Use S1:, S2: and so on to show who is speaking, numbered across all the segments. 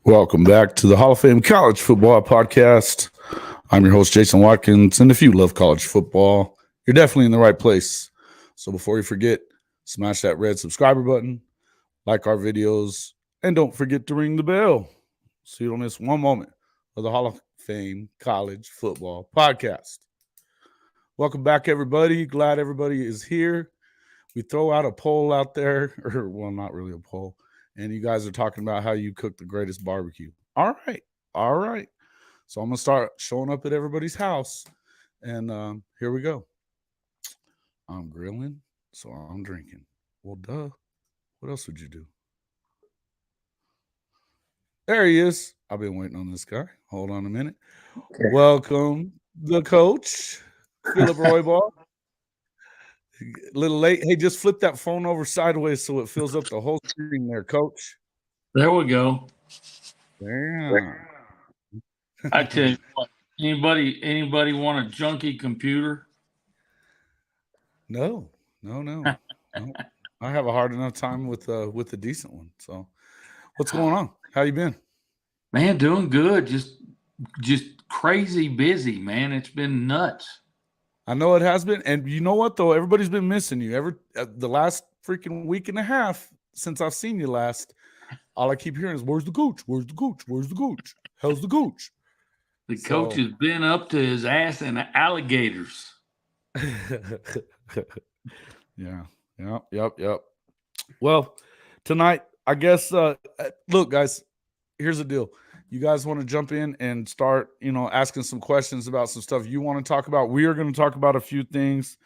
S1: Welcome back to the Hall of Fame College Football Podcast. I'm your host, Jason Watkins, and if you love college football, you're definitely in the right place. So before you forget, smash that red subscriber button, like our videos, and don't forget to ring the bell so you don't miss one moment of the Hall of Fame College Football Podcast. Welcome back, everybody. Glad everybody is here. We throw out a poll out there, or well, not really a poll. And you guys are talking about how you cook the greatest barbecue. All right. So I'm going to start showing up at everybody's house. And here we go. I'm grilling, so I'm drinking. Well, duh. What else would you do? There he is. I've been waiting on this guy. Hold on a minute.
S2: Okay.
S1: Welcome, the coach, Philip Roybal. A little late. Hey, just flip that phone over sideways so it fills up the whole screen there, coach.
S3: There we go.
S1: Damn.
S3: I tell you what, anybody want a junky computer?
S1: No. I have a hard enough time with a decent one. So, what's going on? How you been?
S3: Man, doing good. Just crazy busy, man. It's been nuts.
S1: I know it has been, and you know what though? Everybody's been missing you. The last freaking week and a half since I've seen you last. All I keep hearing is, "Where's the coach? Where's the coach? Where's the coach? How's the coach?"
S3: The coach has been up to his ass in alligators.
S1: Yep. Well, tonight, I guess, look, guys, here's the deal. You guys want to jump in and start, asking some questions about some stuff you want to talk about. We are going to talk about a few things.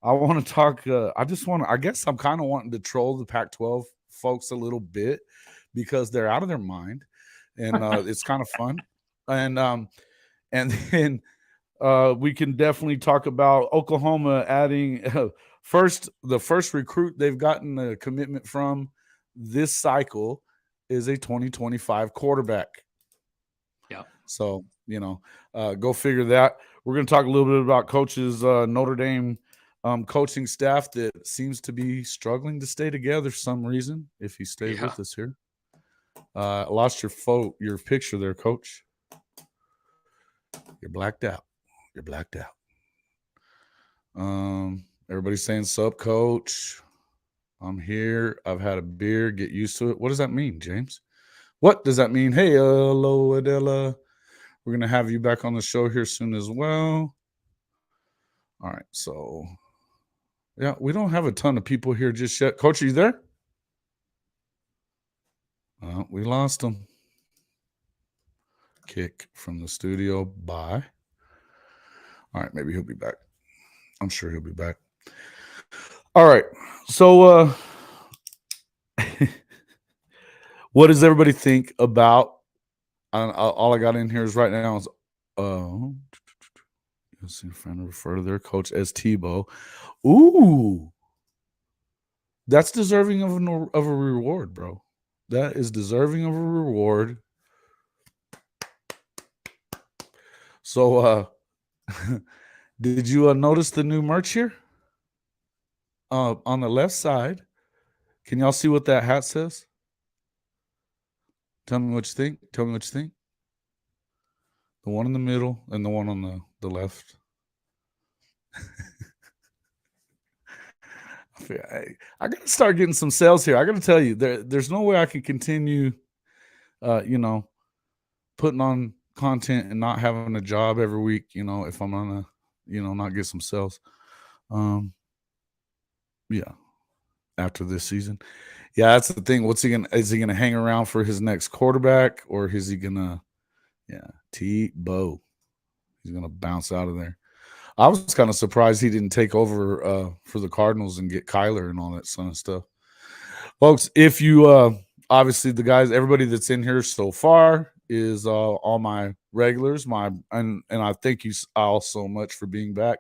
S1: I want to talk, I guess I'm kind of wanting to troll the Pac-12 folks a little bit because they're out of their mind and it's kind of fun. And then we can definitely talk about Oklahoma adding the first recruit they've gotten a commitment from this cycle is a 2025 quarterback.
S3: Yeah.
S1: So, go figure that. We're going to talk a little bit about coaches, Notre Dame coaching staff that seems to be struggling to stay together for some reason, if he stays with us here. I lost your picture there, Coach. You're blacked out. Everybody's saying sup, Coach. I'm here. I've had a beer. Get used to it. What does that mean, James? What does that mean? Hey, hello, Adela. We're going to have you back on the show here soon as well. All right. So, yeah, we don't have a ton of people here just yet. Coach, are you there? We lost him. Kick from the studio. Bye. All right. Maybe he'll be back. I'm sure he'll be back. All right. So, what does everybody think about? All I got in here is right now is you'll see a friend refer to their coach as Tebow. Ooh, that's deserving of a reward, bro. That is deserving of a reward. So, did you notice the new merch here? On the left side, can y'all see what that hat says? Tell me what you think. The one in the middle and the one on the left. I got to start getting some sales here. I got to tell you, there's no way I can continue, putting on content and not having a job every week, if I'm going to, not get some sales. Yeah. After this season. Yeah, that's the thing. Is he gonna hang around for his next quarterback, or is he gonna Tebow? He's gonna bounce out of there. I was kind of surprised he didn't take over for the Cardinals and get Kyler and all that kind of stuff. Folks, if you obviously the guys, everybody that's in here so far is all my regulars, and I thank you all so much for being back.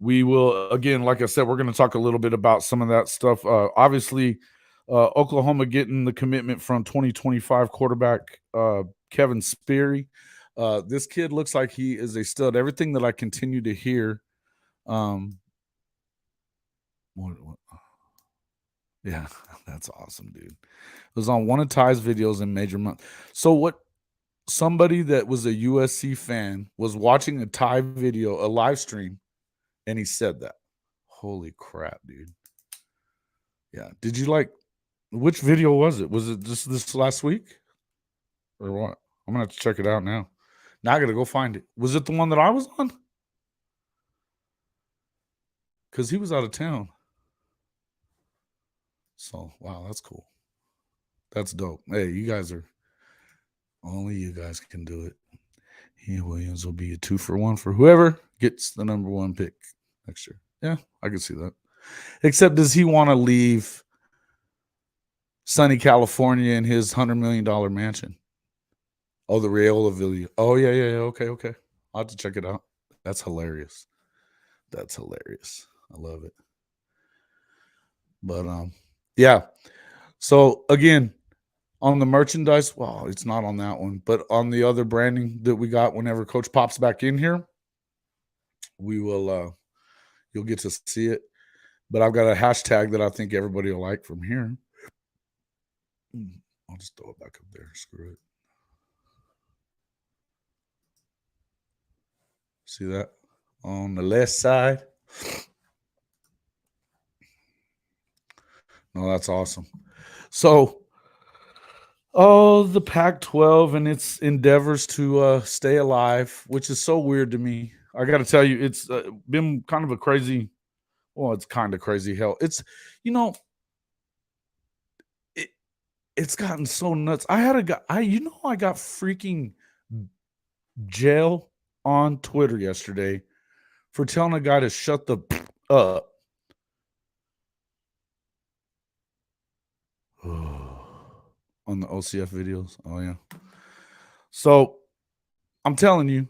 S1: We will, again, like I said, we're going to talk a little bit about some of that stuff. Obviously, Oklahoma getting the commitment from 2025 quarterback Kevin Sperry. This kid looks like he is a stud. Everything that I continue to hear. Yeah, that's awesome, dude. It was on one of Ty's videos in Major Month. So what? Somebody that was a USC fan was watching a Ty video, a live stream, and he said that. Holy crap, dude. Yeah. Did you like which video was it? Was it just this last week? Or what? I'm gonna have to check it out now. Now I gotta go find it. Was it the one that I was on? Because he was out of town. So wow, that's cool. That's dope. Hey, you guys are only you guys can do it. He Williams will be a 2-for-1 for whoever gets the number 1 pick next year. Yeah, I can see that. Except, does he want to leave sunny California in his $100 million mansion? Oh, the Rayola Villa. Oh, yeah. Okay. I'll have to check it out. That's hilarious. I love it. But yeah. So again, on the merchandise, well, it's not on that one, but on the other branding that we got whenever Coach pops back in here, we will you'll get to see it. But I've got a hashtag that I think everybody will like from here. I'll just throw it back up there. Screw it. See that on the left side? No, that's awesome. So, the Pac-12 and its endeavors to stay alive, which is so weird to me. I got to tell you, it's been kind of a crazy. Well, it's kind of crazy hell. It's, it's gotten so nuts. I had a guy. I got freaking jail on Twitter yesterday for telling a guy to shut the up. On the OCF videos. Oh, yeah. So I'm telling you,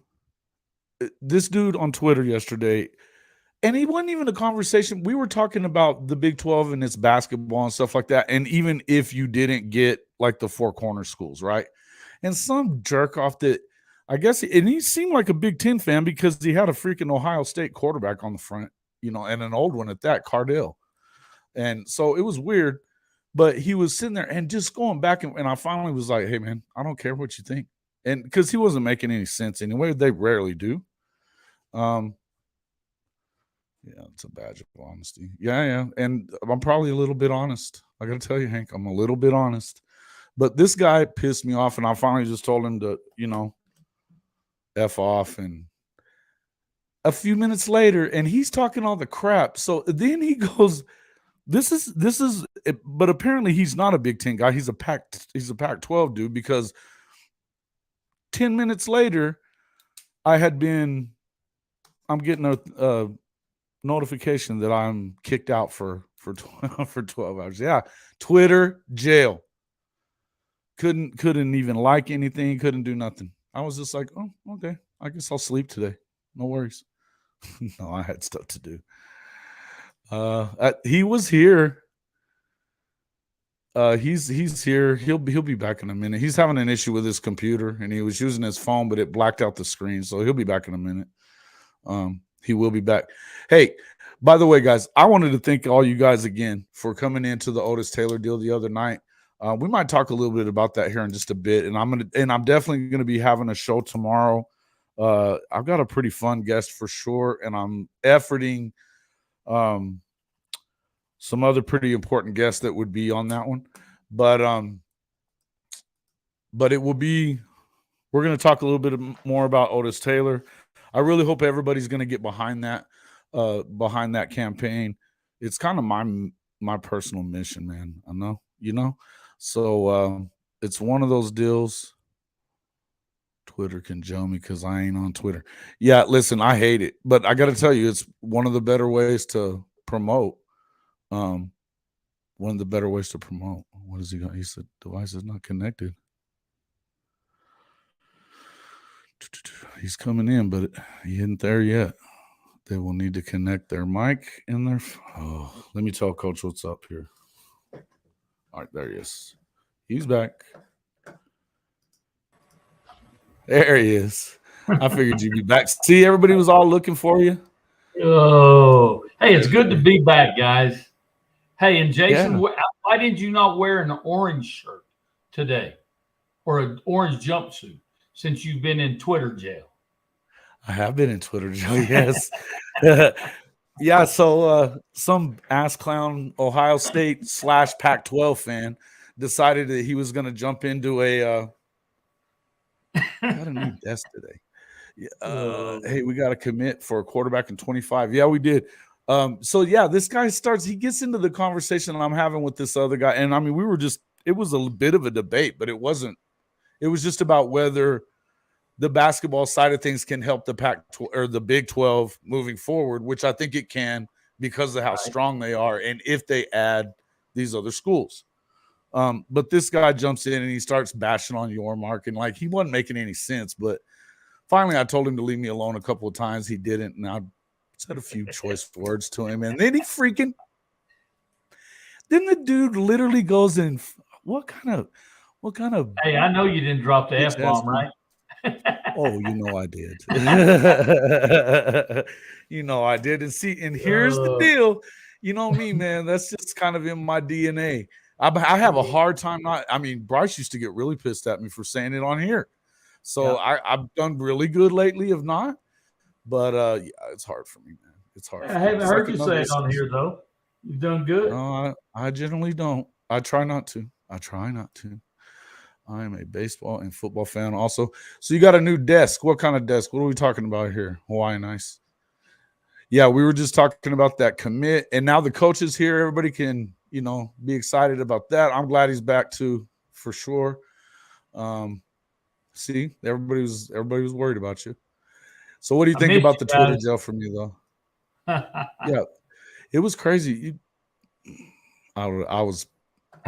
S1: this dude on Twitter yesterday, and he wasn't even a conversation. We were talking about the Big 12 and its basketball and stuff like that. And even if you didn't get like the 4 corner schools, right? And some jerk off that, I guess, and he seemed like a Big 10 fan because he had a freaking Ohio State quarterback on the front, and an old one at that, Cardell. And so it was weird. But he was sitting there and just going back, and I finally was like, hey, man, I don't care what you think. And because he wasn't making any sense anyway. They rarely do. Yeah, it's a badge of honesty. Yeah. And I'm probably a little bit honest. I got to tell you, Hank, I'm a little bit honest. But this guy pissed me off, and I finally just told him to, F off. And a few minutes later, and he's talking all the crap. So then he goes – This is, but apparently he's not a Big Ten guy. He's a Pac-12 dude, because 10 minutes later, I'm getting a notification that I'm kicked out for 12 hours. Yeah, Twitter jail. Couldn't even like anything. Couldn't do nothing. I was just like, oh, okay. I guess I'll sleep today. No worries. No, I had stuff to do. He was here. He's here. He'll be back in a minute. He's having an issue with his computer, and he was using his phone, but it blacked out the screen. So he'll be back in a minute. He will be back. Hey, by the way, guys, I wanted to thank all you guys again for coming into the Otis Taylor deal the other night. We might talk a little bit about that here in just a bit, and I'm definitely gonna be having a show tomorrow. I've got a pretty fun guest for sure, and I'm efforting some other pretty important guests that would be on that one. But it will be, we're going to talk a little bit more about Otis Taylor. I really hope everybody's going to get behind that campaign. It's kind of my personal mission, man. I know, so it's one of those deals. Twitter can joe me because I ain't on Twitter. Yeah, listen, I hate it, but I got to tell you, it's one of the better ways to promote. One of the better ways to promote. What has he got? He said device is not connected. He's coming in, but he isn't there yet. They will need to connect their mic and their. Oh, let me tell Coach what's up here. All right, there he is. He's back. There he is. I figured you'd be back. See, everybody was all looking for you.
S2: Oh, hey, it's good to be back, guys. Hey, and Jason,
S1: Yeah.
S2: why did you not wear an orange shirt today or an orange jumpsuit since you've been in Twitter jail?
S1: I have been in Twitter jail, yes. Yeah, so some ass clown Ohio State / Pac-12 fan decided that he was going to jump into got a new desk today. Hey, we got to commit for a quarterback in 25. Yeah, we did. So yeah, this guy he gets into the conversation that I'm having with this other guy. And I mean, it was a bit of a debate, but it was just about whether the basketball side of things can help the Pac-12 or the Big 12 moving forward, which I think it can because of how strong they are and if they add these other schools. But this guy jumps in and he starts bashing on Yormark, and like he wasn't making any sense. But finally, I told him to leave me alone a couple of times. He didn't, and I said a few choice words to him, and then then the dude literally goes in. What kind of?
S2: Hey, I know you didn't drop the F-bomb, right?
S1: Oh, you know I did. You know I did. And here's the deal. You know me, man. That's just kind of in my DNA. I have a hard time Bryce used to get really pissed at me for saying it on here. So I've done really good lately, if not. But yeah, it's hard for me, man. It's hard.
S2: I haven't heard you say it on here, though. You've done good.
S1: No, I generally don't. I try not to. I am a baseball and football fan also. So you got a new desk. What kind of desk? What are we talking about here? Hawaiian Ice. Yeah, we were just talking about that commit. And now the coach is here. Everybody can, be excited about that. I'm glad he's back too, for sure. See, everybody was worried about you. So what do you think about the Twitter jail for me, though? Yeah, it was crazy. I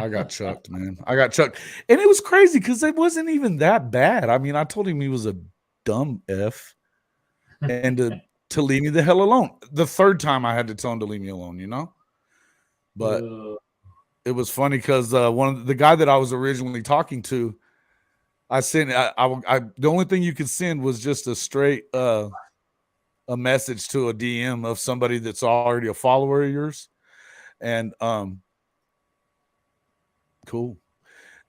S1: got chucked, man. I got chucked. And it was crazy because it wasn't even that bad. I mean, I told him he was a dumb F and to leave me the hell alone. The third time I had to tell him to leave me alone, But it was funny because the guy that I was originally talking to, I sent the only thing you could send was just a straight a message to a DM of somebody that's already a follower of yours. And cool.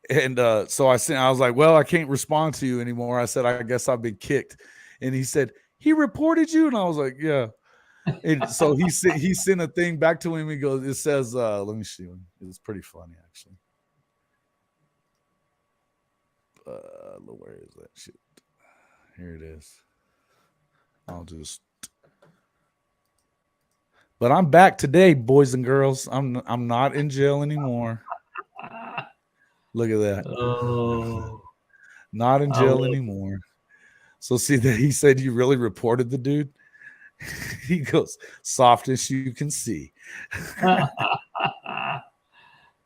S1: And so I was like, well, I can't respond to you anymore. I said, I guess I've been kicked. And he said, he reported you? And I was like, yeah. And so he sent a thing back to him. He goes, it says, let me see. It's pretty funny, actually. Where is that shit? Here it is. But I'm back today, boys and girls. I'm not in jail anymore. Look at that.
S2: Oh,
S1: not in jail anymore. So see that he said you really reported the dude. He goes, soft as you can see.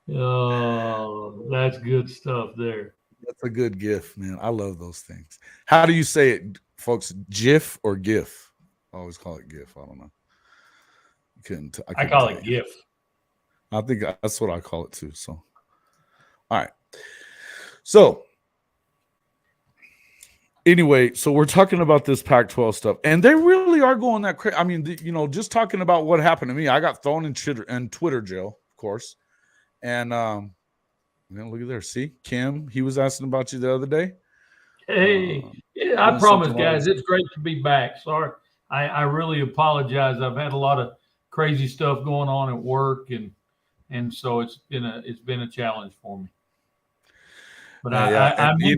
S2: Oh, that's good stuff there.
S1: That's a good GIF, man. I love those things. How do you say it, folks? GIF or GIF? I always call it GIF. I don't know. I
S2: call it GIF.
S1: I think that's what I call it too. So, all right. So, anyway, so we're talking about this Pac-12 stuff, and they really are going that crazy. I mean, just talking about what happened to me. I got thrown in Twitter jail, of course, and look at there. See, Kim, he was asking about you the other day.
S2: Hey, I promise, guys, it's great to be back. Sorry, I really apologize. I've had a lot of crazy stuff going on at work, and so it's been a challenge for me. But
S1: and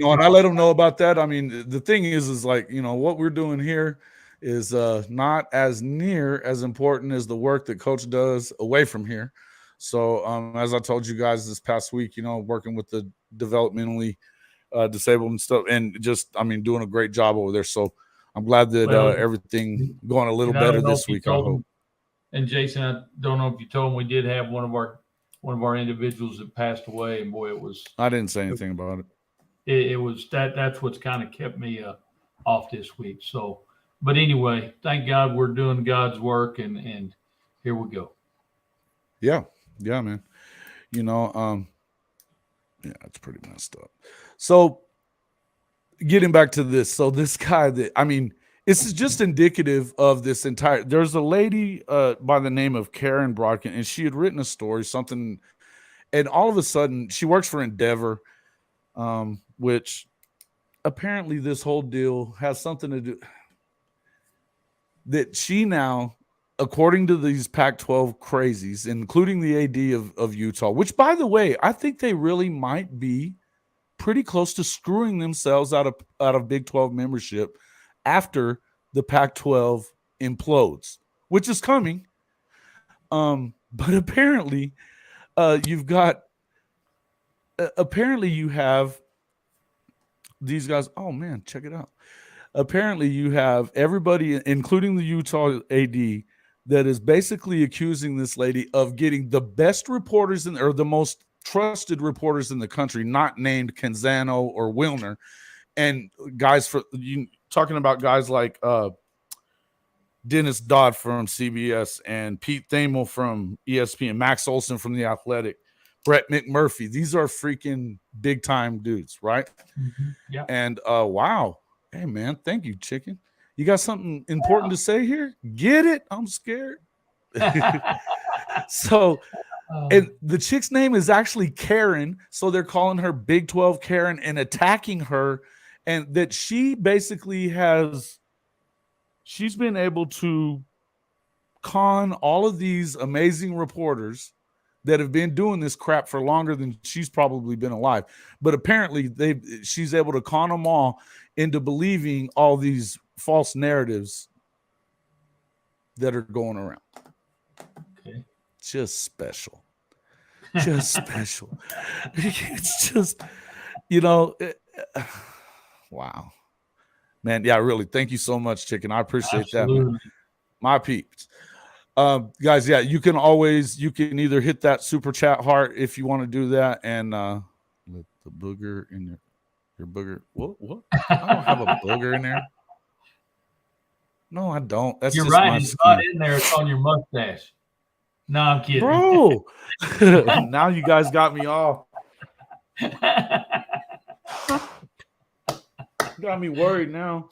S1: I let them know about that. I mean, the thing is like, what we're doing here is not as near as important as the work that Coach does away from here. So as I told you guys this past week, working with the developmentally disabled and stuff, and just, doing a great job over there. So I'm glad that everything going a little better this week, I hope.
S2: And Jason, I don't know if you told him we did have one of our individuals that passed away, and boy, it was.
S1: I didn't say anything about it.
S2: It was that's what's kind of kept me off this week. So, but anyway, thank God we're doing God's work, and here we go.
S1: Yeah, man. Yeah, it's pretty messed up. So, getting back to this, so this guy it's this is just indicative of this entire. There's a lady by the name of Karen Brodkin, and she had written a story, something, and all of a sudden she works for Endeavor, which apparently this whole deal has something to do that she now, according to these Pac-12 crazies, including the AD of Utah, which, by the way, I think they really might be pretty close to screwing themselves out of Big 12 membership after the Pac-12 implodes, which is coming. But apparently, you have these guys. Oh man, check it out. Apparently, you have everybody, including the Utah AD, that is basically accusing this lady of getting the best reporters or the most trusted reporters in the country, not named Canzano or Wilner, and guys talking about guys like Dennis Dodd from CBS and Pete Thamel from ESPN, Max Olson from The Athletic, Brett McMurphy. These are freaking big time dudes, right?
S2: Mm-hmm. Yeah.
S1: And wow. Hey, man, thank you, Chicken. You got something important to say here? Get it? I'm scared. So, and the chick's name is actually Karen, so they're calling her Big 12 Karen and attacking her, and that she basically she's been able to con all of these amazing reporters that have been doing this crap for longer than she's probably been alive. But apparently she's able to con them all into believing all these false narratives that are going around.
S2: Okay.
S1: Just special. Just special. It's just, wow. Man, yeah, really. Thank you so much, Chicken. I appreciate
S2: Absolutely.
S1: that, man. My peeps. Guys, yeah, you can either hit that super chat heart if you want to do that, and let the booger in your booger. What? I don't have a booger in there. No, I don't. That's
S2: You're
S1: just
S2: right.
S1: my
S2: It's
S1: skin.
S2: not in there. It's on your mustache. No, I'm kidding.
S1: Bro. Now you guys got me off. Got me worried now.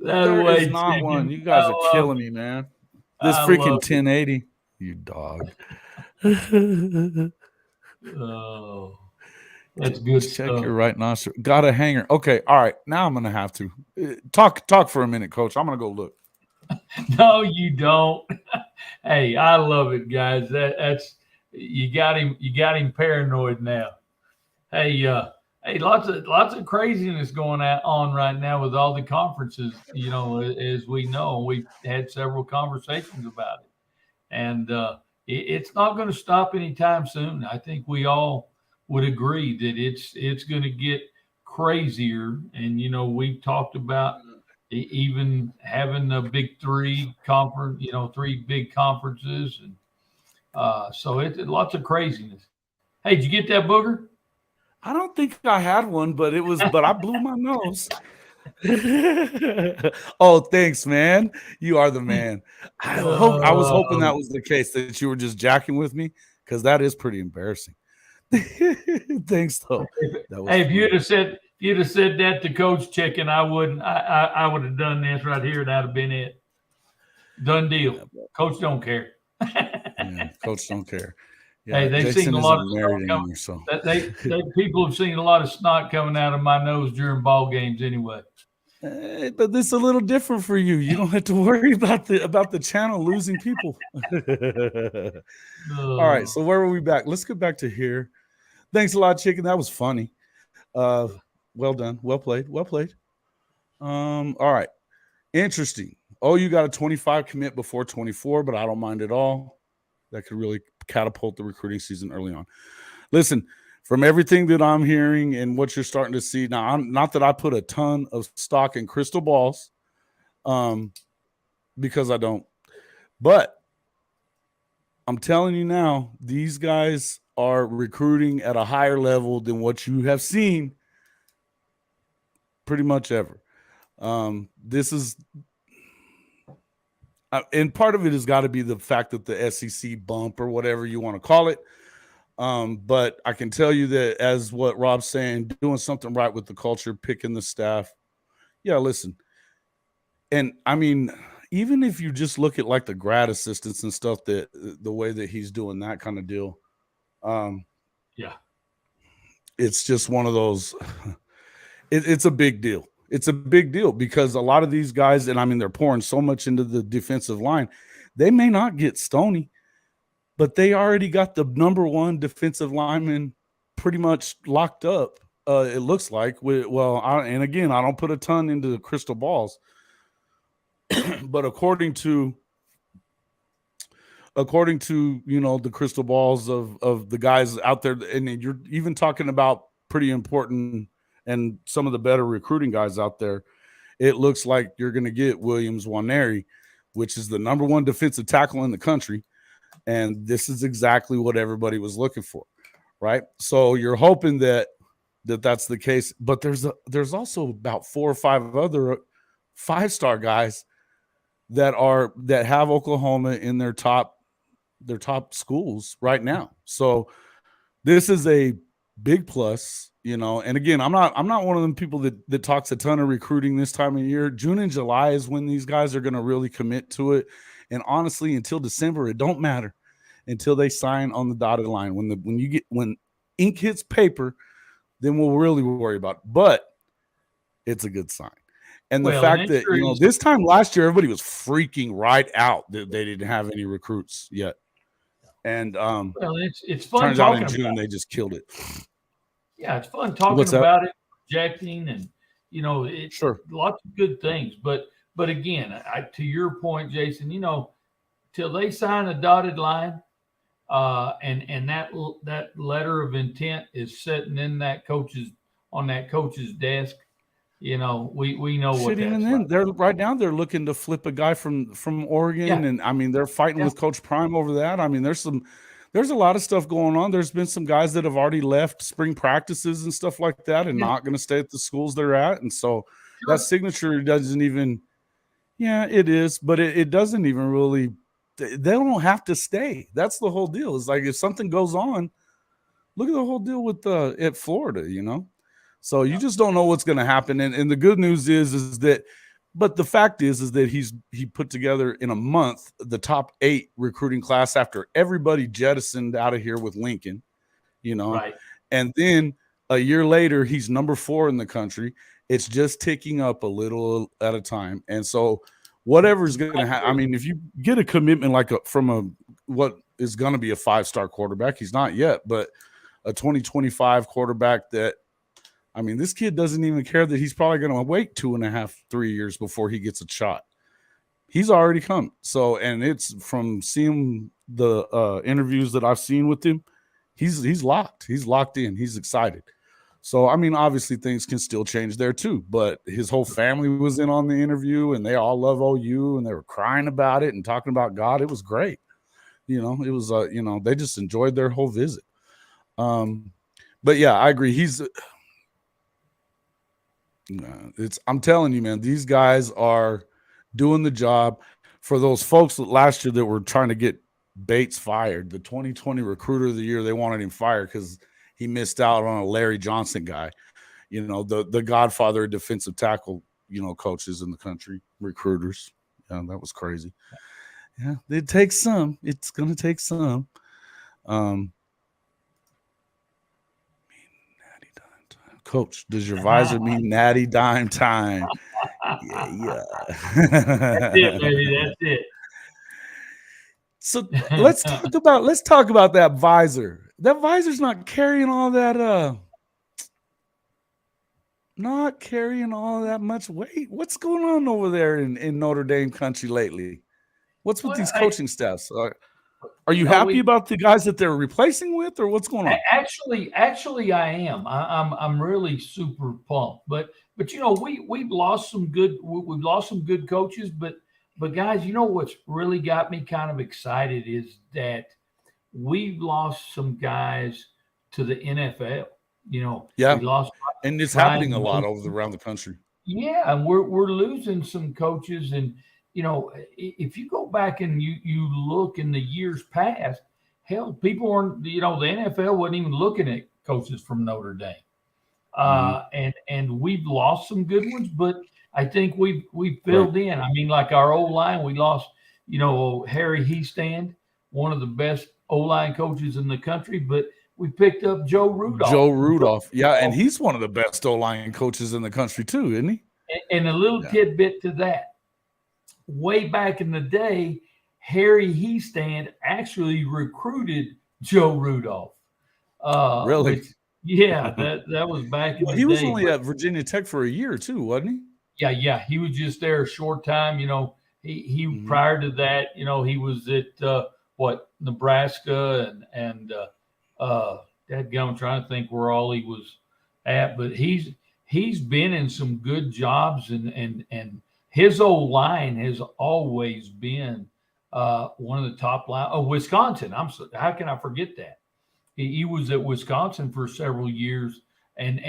S1: There is not Chicken. One. You guys are killing me, man. This freaking 1080. You dog.
S2: Oh, that's good
S1: Check
S2: stuff.
S1: your right nostril. Got a hanger. Okay. All right. Now I'm going to have to. Talk for a minute, Coach. I'm going to go look.
S2: No, you don't. Hey, I love it, guys. That's you got him paranoid now. Hey, lots of craziness going on right now with all the conferences. As we know, we've had several conversations about it, and it's not going to stop anytime soon. I think we all would agree that it's going to get crazier. And we've talked about even having a big three conference, 3 big conferences, and so it's lots of craziness. Hey, did you get that, Booger?
S1: I don't think I had one, but I blew my nose. Oh, thanks, man. You are the man. I was hoping that was the case, that you were just jacking with me, because that is pretty embarrassing. Thanks, though.
S2: Hey, if you'd have said that to Coach Chicken, I wouldn't. I would have done this right here. That'd have been it. Done deal. Yeah, Coach don't care.
S1: Yeah, Coach don't care. Yeah,
S2: hey, they've seen a lot of
S1: snot coming. So
S2: people have seen a lot of snot coming out of my nose during ball games anyway.
S1: But this is a little different for you. You don't have to worry about the channel losing people. All right, so where were we back? Let's get back to here. Thanks a lot, Chicken. That was funny. Well done. Well played. All right. Interesting. Oh, you got a 25 commit before 24, but I don't mind at all. That could really catapult the recruiting season early on. Listen, from everything that I'm hearing and what you're starting to see now, not that I put a ton of stock in crystal balls, because I don't. But I'm telling you now, these guys are recruiting at a higher level than what you have seen pretty much ever. This is. And part of it has got to be the fact that the SEC bump, or whatever you want to call it. But I can tell you that, as what Rob's saying, doing something right with the culture, picking the staff, Yeah, listen. And I mean, even if you just look at like the grad assistants and stuff, that the way that he's doing that kind of deal,
S2: Yeah.
S1: it's just one of those. It's a big deal. It's a big deal because a lot of these guys, and I mean, they're pouring so much into the defensive line. They may not get Stoney, but they already got the number one defensive lineman pretty much locked up. It looks like. And again, I don't put a ton into the crystal balls, but according to the crystal balls of the guys out there, and you're even talking about pretty important and some of the better recruiting guys out there, it looks like you're going to get Williams Nwaneri, which is the number one defensive tackle in the country. And this is exactly what everybody was looking for, right? So you're hoping that's the case. But there's also about 4 or 5 other 5-star guys that have Oklahoma in their top schools right now. So this is a big plus, and again, I'm not one of them people that talks a ton of recruiting this time of year. June and July is when these guys are going to really commit to it. And honestly, until December, it don't matter until they sign on the dotted line. When ink hits paper, then we'll really worry about it. But it's a good sign. And the fact that, this time last year, everybody was freaking right out that they didn't have any recruits yet. And
S2: it's fun.
S1: Turns out in June they just killed it.
S2: Yeah, it's fun talking about it, projecting, and it's lots of good things. But again, to your point, Jason, till they sign a dotted line, and that letter of intent is sitting in on that coach's desk. We know what that's
S1: even then, they're looking to flip a guy from Oregon, and I mean they're fighting with Coach Prime over that. I mean there's a lot of stuff going on. There's been some guys that have already left spring practices and stuff like that, and not going to stay at the schools they're at, and so that signature doesn't even. Yeah, it is, but it doesn't even really. They don't have to stay. That's the whole deal. It's like if something goes on, look at the whole deal with at Florida, So you just don't know what's going to happen. And the good news is that, but the fact is that he put together in a month the top 8 recruiting class after everybody jettisoned out of here with Lincoln,
S2: Right.
S1: And then a year later, he's number 4 in the country. It's just ticking up a little at a time. And so whatever's going to happen, I mean, if you get a commitment from what is going to be a 5-star quarterback, he's not yet, but a 2025 quarterback that, I mean, this kid doesn't even care that he's probably going to wait 2.5, 3 years before he gets a shot. He's already come. So, and it's from seeing the interviews that I've seen with him, he's locked. He's locked in. He's excited. So, I mean, obviously things can still change there too, but his whole family was in on the interview and they all love OU and they were crying about it and talking about God. It was great. It was, they just enjoyed their whole visit. But yeah, I agree. I'm telling you, man, these guys are doing the job. For those folks that last year that were trying to get Bates fired, the 2020 recruiter of the year, they wanted him fired because he missed out on a Larry Johnson guy, the godfather of defensive tackle, coaches in the country, recruiters. Yeah, that was crazy. Yeah, it takes some. It's going to take some. Coach, does your visor mean natty dime time? Yeah.
S2: That's it, baby. That's it.
S1: So let's talk about that visor. That visor's not carrying all that much weight. What's going on over there in Notre Dame country lately? What's with these coaching staffs? Are you happy about the guys that they're replacing with, or what's going on?
S2: Actually, I am. I'm really super pumped. But we've lost some good coaches. But guys, what's really got me kind of excited is that we've lost some guys to the NFL. We lost,
S1: and it's happening a lot around the country.
S2: Yeah, and we're losing some coaches, and if you go back and you look in the years past, hell, people weren't, the NFL wasn't even looking at coaches from Notre Dame. And we've lost some good ones, but I think we filled in. I mean, like our O-line, we lost, Harry Heastand, one of the best O-line coaches in the country, but we picked up Joe Rudolph.
S1: Yeah, and he's one of the best O-line coaches in the country too, isn't he?
S2: And a little tidbit to that. Way back in the day, Harry Heastand actually recruited Joe Rudolph.
S1: Really?
S2: That was back in the day.
S1: He was only at Virginia Tech for a year too, wasn't he?
S2: Yeah. He was just there a short time. He prior to that, he was at Nebraska and I'm trying to think where all he was at, but he's been in some good jobs and his old line has always been one of the top line. Oh, Wisconsin. How can I forget that? He was at Wisconsin for several years and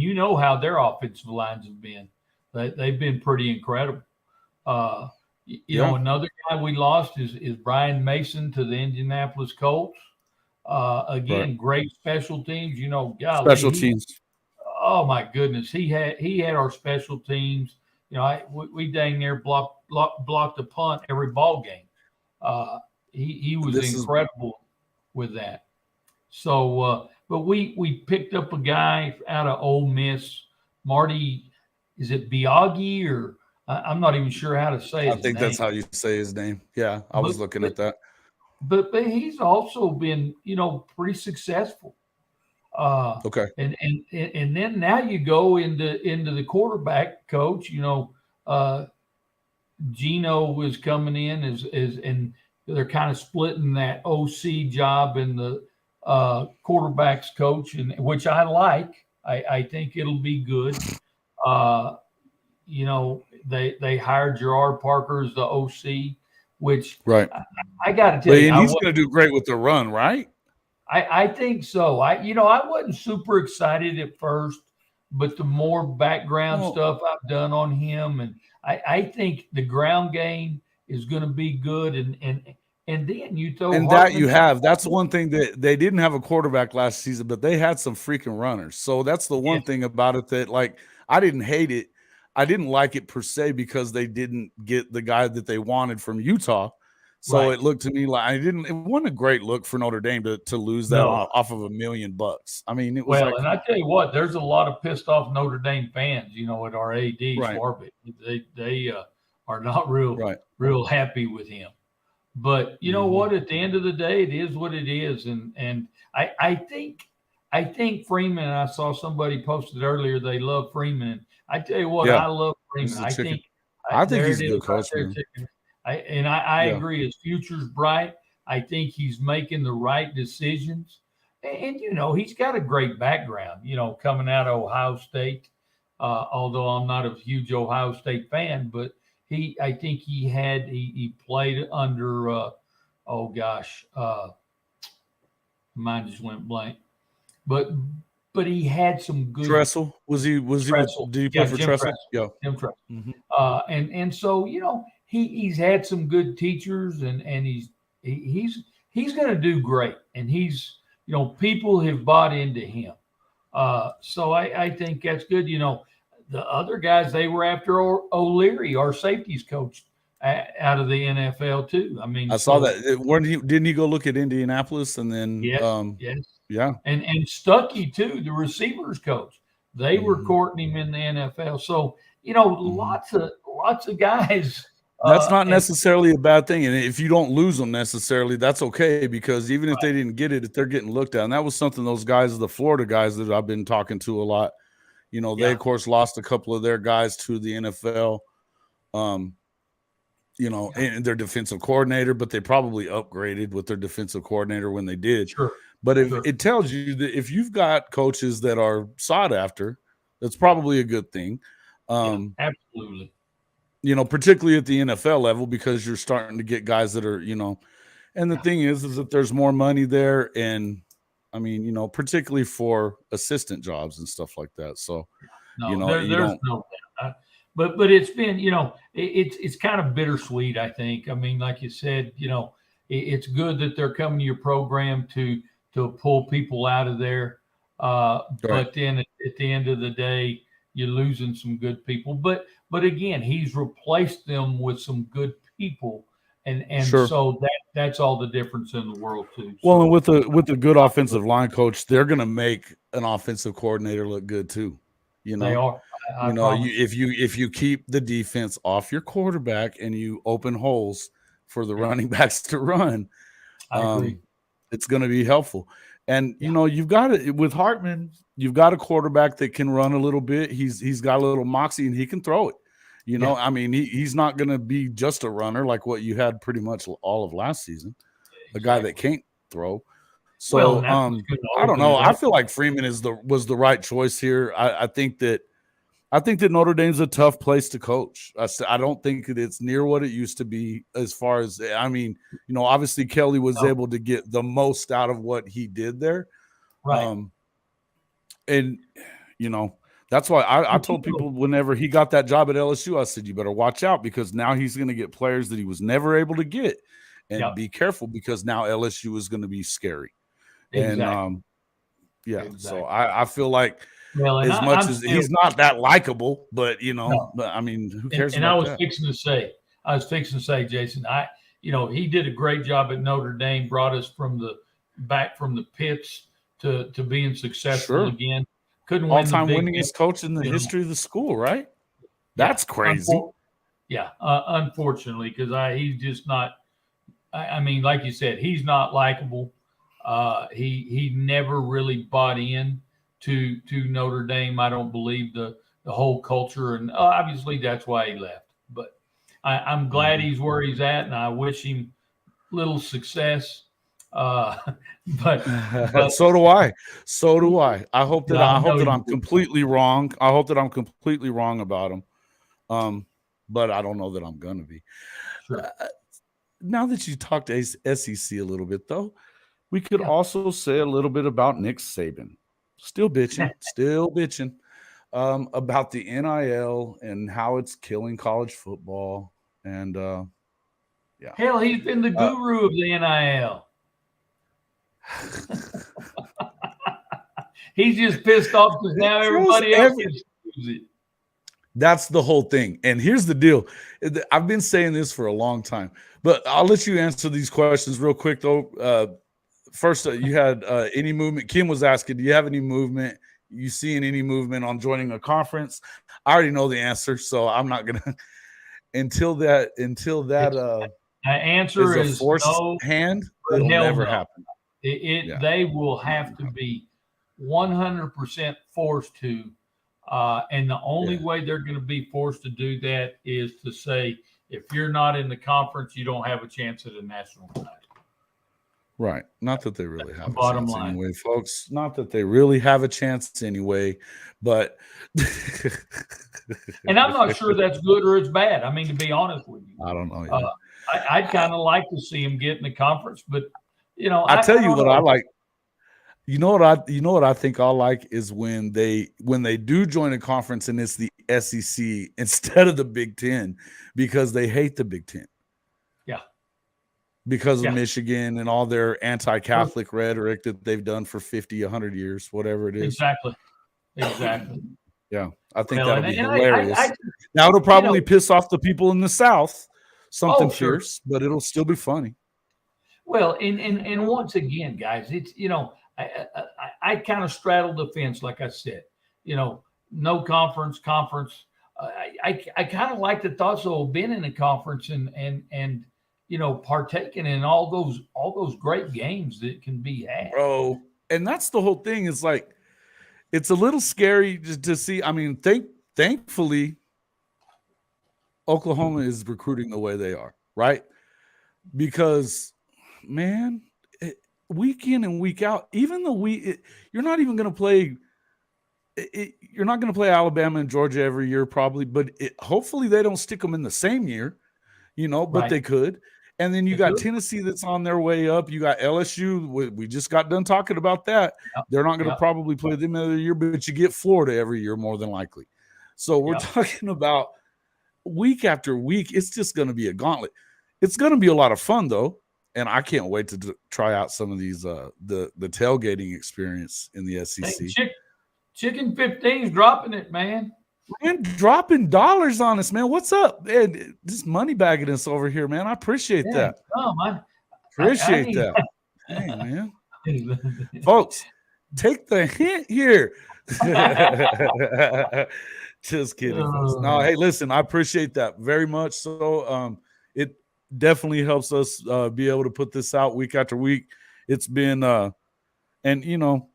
S2: you know how their offensive lines have been. They've been pretty incredible. Another guy we lost is Brian Mason to the Indianapolis Colts. Great special teams.
S1: Special teams.
S2: Oh my goodness, he had our special teams. We dang near blocked a punt every ball game. He was incredible with that. So, but we picked up a guy out of Ole Miss, Marty. Is it Biaggi or I'm not even sure how to say his name.
S1: I think that's how you say his name. Yeah, I was looking at that.
S2: But he's also been, pretty successful.
S1: Okay.
S2: And then now you go into the quarterback coach. Gino was coming in and they're kind of splitting that OC job and the quarterbacks coach, and which I like. I think it'll be good. They hired Gerard Parker as the OC, which
S1: right.
S2: I got to tell you,
S1: and he's going to do great with the run, right?
S2: I think so. I wasn't super excited at first, but the more background stuff I've done on him, and I think the ground game is going to be good. And then you throw
S1: that's one thing that they didn't have a quarterback last season, but they had some freaking runners. So that's the one thing about it that, like, I didn't hate it. I didn't like it per se because they didn't get the guy that they wanted from Utah. So it looked to me like it wasn't a great look for Notre Dame to lose that off of $1 million. I mean, it was
S2: and I tell you what, there's a lot of pissed off Notre Dame fans, at our AD Schwarber. They are not real happy with him. But you know what? At the end of the day, it is what it is. And I think Freeman, and I saw somebody posted earlier, they love Freeman. I tell you what, I love Freeman. I think
S1: he's a good coach.
S2: I agree. His future's bright. I think he's making the right decisions. And he's got a great background, coming out of Ohio State. Although I'm not a huge Ohio State fan, but I think he played under mine just went blank. But he had some good.
S1: Tressel was he?
S2: Tressel.
S1: Did he play for Tressel?
S2: Yeah, Jim Tressel. Mm-hmm. And so he's had some good teachers, and he's going to do great. And he's people have bought into him. So I think that's good. The other guys, they were after O'Leary, our safeties coach, out of the NFL too. I mean,
S1: I saw that. Didn't he go look at Indianapolis and then?
S2: Yes.
S1: Yeah.
S2: And Stuckey too, the receivers coach. They were courting him in the NFL. So lots of guys.
S1: That's not necessarily a bad thing, and if you don't lose them necessarily, that's okay, because even if they didn't get it, if they're getting looked at, and that was something those guys, the Florida guys that I've been talking to a lot. They of course lost a couple of their guys to the NFL. And their defensive coordinator, but they probably upgraded with their defensive coordinator when they did.
S2: Sure.
S1: But it tells you that if you've got coaches that are sought after, that's probably a good thing.
S2: Absolutely.
S1: Particularly at the NFL level, because you're starting to get guys that are, and the thing is that there's more money there. And I mean, particularly for assistant jobs and stuff like that. So,
S2: there's no doubt. But it's been, it's kind of bittersweet, I think. I mean, like you said, it's good that they're coming to your program to pull people out of there. But then at the end of the day, you're losing some good people. But again, he's replaced them with some good people, and
S1: Sure.
S2: so that's all the difference in the world too.
S1: Well,
S2: So,
S1: and with a good offensive line coach, they're going to make an offensive coordinator look good too. You know,
S2: they are. I promise.
S1: if you keep the defense off your quarterback and you open holes for the running backs to run,
S2: I agree.
S1: it's going to be helpful. And
S2: Yeah.
S1: you've got it with Hartman. You've got a quarterback that can run a little bit. He's got a little moxie and he can throw it. I mean, he's not going to be just a runner like what you had pretty much all of last season. A guy that can't throw. So I don't know. I feel like Freeman was the right choice here. I think that Notre Dame's a tough place to coach. I don't think that it's near what it used to be as far as, I mean, obviously Kelly was able to get the most out of what he did there.
S2: Right.
S1: And, that's why I told people whenever he got that job at LSU, I said, you better watch out because now he's going to get players that he was never able to get. And be careful because now LSU is going to be scary.
S2: Exactly.
S1: And,
S2: Exactly.
S1: So I feel like as much as he's not that likable, but, but I mean, who cares
S2: and
S1: about
S2: I was
S1: that?
S2: fixing to say, Jason, he did a great job at Notre Dame, brought us back from the pits to being successful again. Couldn't win
S1: all-time winningest coach in the history of the school, right? That's crazy.
S2: Unfortunately, because he's just not. I mean, like you said, he's not likable. He never really bought in to Notre Dame. I don't believe the whole culture, and obviously that's why he left. But I'm glad he's where he's at, and I wish him little success. But
S1: so do I. I hope that I'm completely wrong. I hope that I'm completely wrong about him. But I don't know that I'm gonna be.
S2: Sure.
S1: Now that you talked to SEC a little bit, though, we could also say a little bit about Nick Saban. Still bitching about the NIL and how it's killing college football. And
S2: hell, he's been the guru of the NIL. He's just pissed off because now everybody else uses it.
S1: That's the whole thing. And here's the deal. I've been saying this for a long time, but I'll let you answer these questions real quick, though. First, you had any movement. Kim was asking, do you have any movement? You seeing any movement on joining a conference? I already know the answer, so I'm not going to until that
S2: the answer is
S1: forced
S2: no,
S1: hand. It'll never happen.
S2: They will have to be 100% forced to. And the only way they're going to be forced to do that is to say, if you're not in the conference, you don't have a chance at a national title.
S1: Right. Not that they really have a chance anyway, folks. Not that they really have a chance anyway, but
S2: and I'm not sure that's good or it's bad. I mean, to be honest with you,
S1: I don't know.
S2: I'd kind of like to see him get in the conference, but
S1: I tell you what I like. You know what I think I'll like is when they do join a conference and it's the SEC instead of the Big Ten because they hate the Big Ten.
S2: Yeah.
S1: Because of Michigan and all their anti-Catholic rhetoric that they've done for 50, 100 years, whatever it is.
S2: Exactly.
S1: Yeah. I think that'll be hilarious. Now it'll probably piss off the people in the South, something fierce, but it'll still be funny.
S2: Well, and once again, guys, it's, I kind of straddled the fence, like I said, no conference. I kind of like the thoughts of being in a conference and partaking in all those great games that can be had.
S1: Bro, and that's the whole thing. Is like, it's a little scary to see. I mean, thankfully, Oklahoma is recruiting the way they are, right? Because, man, week in and week out, even though you're not even going to play. You're not going to play Alabama and Georgia every year, probably, but hopefully they don't stick them in the same year, but they could. And then you got Tennessee that's on their way up. You got LSU. We just got done talking about that. Yep. They're not going to probably play them every year, but you get Florida every year more than likely. So we're talking about week after week. It's just going to be a gauntlet. It's going to be a lot of fun, though. And I can't wait to try out some of these the tailgating experience in the SEC.
S2: Chicken 15's dropping it, man.
S1: Man, dropping dollars on us, man. What's up? Man, this money bagging us over here, man. I appreciate that. Appreciate that. Hey, man. Folks, take the hint here. Just kidding, folks. No, hey, listen, I appreciate that very much. So it definitely helps us be able to put this out week after week. It's been and you know,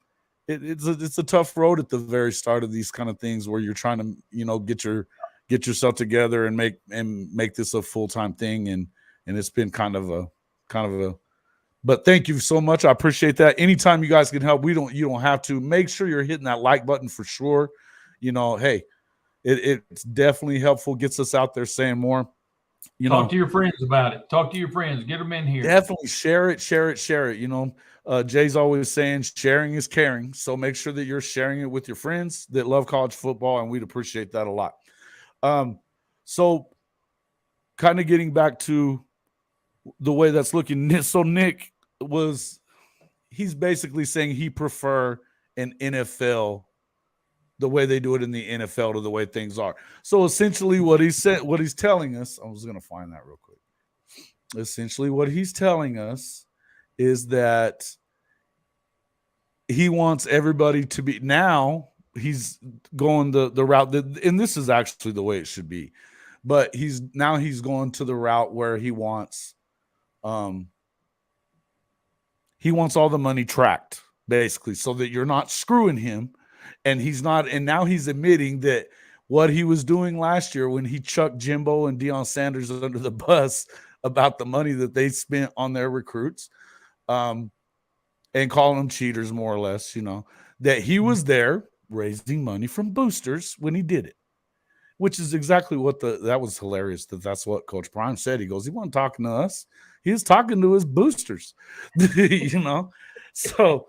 S1: it's a tough road at the very start of these kind of things where you're trying to, you know, get yourself together and make this a full-time thing, and it's been kind of a but thank you so much. I appreciate that. Anytime you guys can help, you don't have to. Make sure you're hitting that like button for sure. You know, hey, it's definitely helpful, gets us out there saying more.
S2: Talk to your friends about it. Talk to your friends. Get them in here.
S1: Definitely share it. You know, Jay's always saying sharing is caring. So make sure that you're sharing it with your friends that love college football, and we'd appreciate that a lot. So kind of getting back to the way that's looking. So Nick he's basically saying he prefer an NFL, the way they do it in the NFL to the way things are. So essentially what he's telling us, I was going to find that real quick. Essentially what he's telling us is that he wants everybody to be, now he's going the route that, and this is actually the way it should be, but he's going to the route where he wants all the money tracked, basically, so that you're not screwing him. And he's not, and now he's admitting that what he was doing last year when he chucked Jimbo and Deion Sanders under the bus about the money that they spent on their recruits, and calling them cheaters, more or less, you know, that he was there raising money from boosters when he did it, which is exactly what that was hilarious. That's what Coach Prime said. He goes, he wasn't talking to us. He was talking to his boosters, you know? So,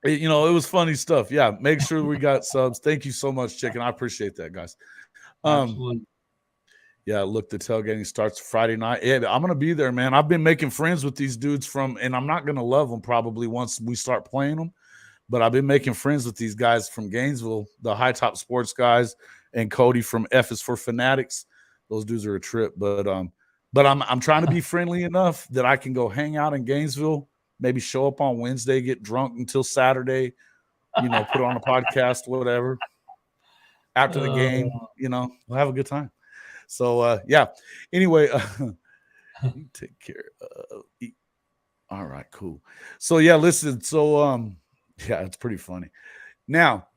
S1: you know, it was funny stuff. Yeah. Make sure we got subs. Thank you so much, Chicken. I appreciate that, guys.
S2: Absolutely.
S1: Yeah. Look, the tailgating starts Friday night. Yeah, I'm going to be there, man. I've been making friends with these dudes and I'm not going to love them probably once we start playing them, but I've been making friends with these guys from Gainesville, the High Top Sports guys, and Cody from F is for Fanatics. Those dudes are a trip, but I'm trying to be friendly enough that I can go hang out in Gainesville, maybe show up on Wednesday, get drunk until Saturday, you know, put on a podcast, whatever. After the game, you know, we'll have a good time. So yeah. Anyway, you take care. All right, cool. So yeah, listen. So yeah, it's pretty funny. Now,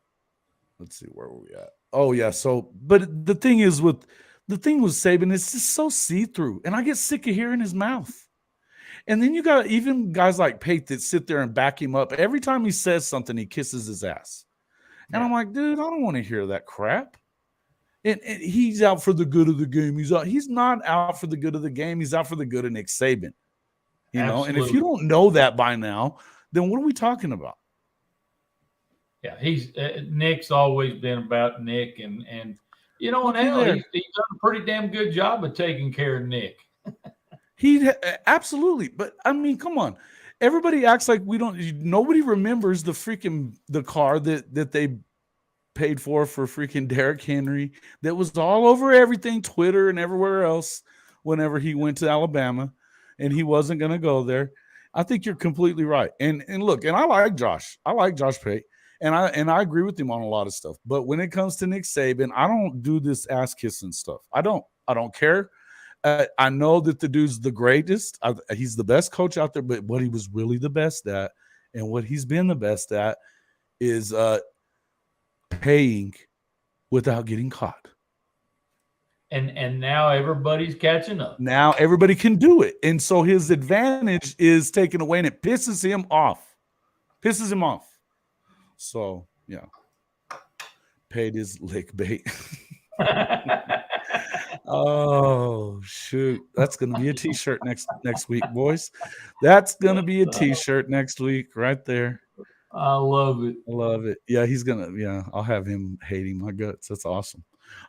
S1: let's see, where were we at? Oh yeah. So, but the thing with Saban, it's just so see-through, and I get sick of hearing his mouth. And then you got even guys like Pate that sit there and back him up. Every time he says something, he kisses his ass. And I'm like, dude, I don't want to hear that crap. And he's out for the good of the game. He's not out for the good of the game. He's out for the good of Nick Saban. You know, and if you don't know that by now, then what are we talking about?
S2: Yeah, Nick's always been about Nick, and you know, and hell, he's done a pretty damn good job of taking care of Nick.
S1: He absolutely, but I mean, come on. Everybody acts like nobody remembers the car that they paid for freaking Derrick Henry that was all over everything, Twitter and everywhere else, whenever he went to Alabama and he wasn't going to go there. I think you're completely right. And look, and I like Josh Pate, and I agree with him on a lot of stuff. But when it comes to Nick Saban, I don't do this ass kissing stuff. I don't care. I know that the dude's the greatest. He's the best coach out there, but what he was really the best at and what he's been the best at is paying without getting caught.
S2: And now everybody's catching up.
S1: Now everybody can do it. And so his advantage is taken away, and it pisses him off. So, yeah. Paid his lick bait. Oh, shoot. That's going to be a T-shirt next week, boys. That's going to be a T-shirt next week right there.
S2: I love it.
S1: Yeah, I'll have him hating my guts. That's awesome.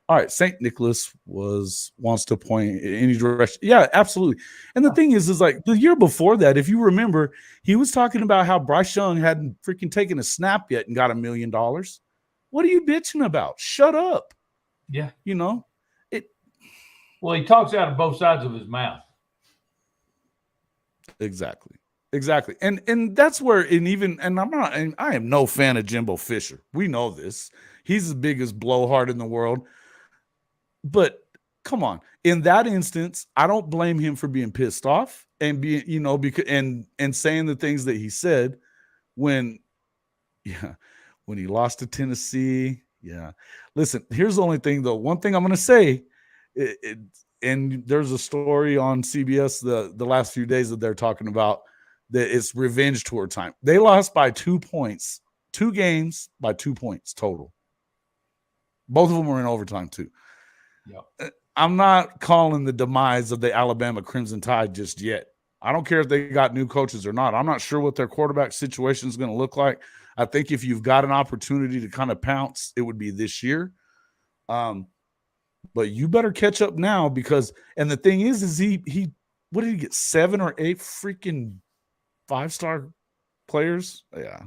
S1: All right, St. Nicholas wants to point in any direction. Yeah, absolutely. And the thing is like the year before that, if you remember, he was talking about how Bryce Young hadn't freaking taken a snap yet and got $1 million. What are you bitching about? Shut up.
S2: Yeah.
S1: You know,
S2: Well, he talks out of both sides of his mouth.
S1: Exactly. And that's where, I am no fan of Jimbo Fisher. We know this. He's the biggest blowhard in the world. But come on. In that instance, I don't blame him for being pissed off and being, because and saying the things that he said when he lost to Tennessee. Yeah. Listen, here's the only thing though. One thing I'm going to say, and there's a story on CBS the last few days that they're talking about that it's revenge tour time. They lost by 2 points, 2 games by 2 points total. Both of them were in overtime too.
S2: Yep.
S1: I'm not calling the demise of the Alabama Crimson Tide just yet. I don't care if they got new coaches or not. I'm not sure what their quarterback situation is going to look like. I think if you've got an opportunity to kind of pounce, it would be this year. But you better catch up now because, and the thing is he what did he get? 7 or 8 freaking 5-star players? Yeah.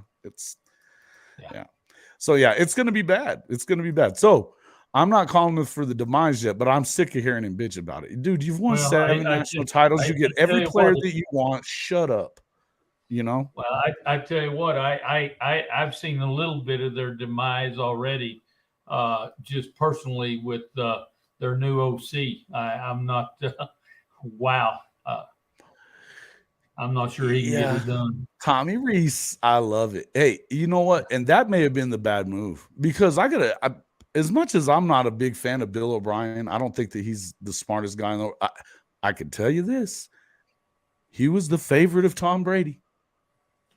S1: So yeah, it's going to be bad. It's going to be bad. So I'm not calling him for the demise yet, but I'm sick of hearing him bitch about it. Dude, you've won 7 national titles. You get every player that you want. Shut up. Well,
S2: I tell you what, I've seen a little bit of their demise already, just personally with their new OC. I'm not. Wow. I'm not sure he can get it done.
S1: Tommy Rees, I love it. Hey, you know what? And that may have been the bad move because as much as I'm not a big fan of Bill O'Brien, I don't think that he's the smartest guy in the world. I can tell you this. He was the favorite of Tom Brady.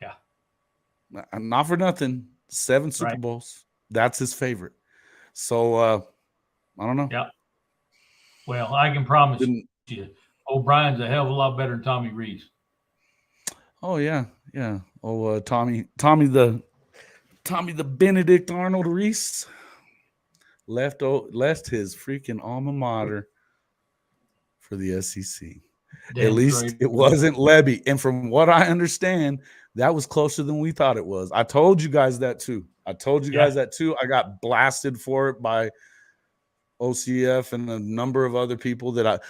S2: Yeah.
S1: Not for nothing. 7 Super Bowls. That's his favorite. So, I don't know.
S2: Yeah. Well, I can promise you, O'Brien's a hell of a lot better than Tommy Rees.
S1: Oh, yeah. Yeah. Oh, Tommy the Benedict Arnold Rees left his freaking alma mater for the SEC. At least it wasn't Lebby. And from what I understand, that was closer than we thought it was. I told you guys that too. I got blasted for it by OCF and a number of other people that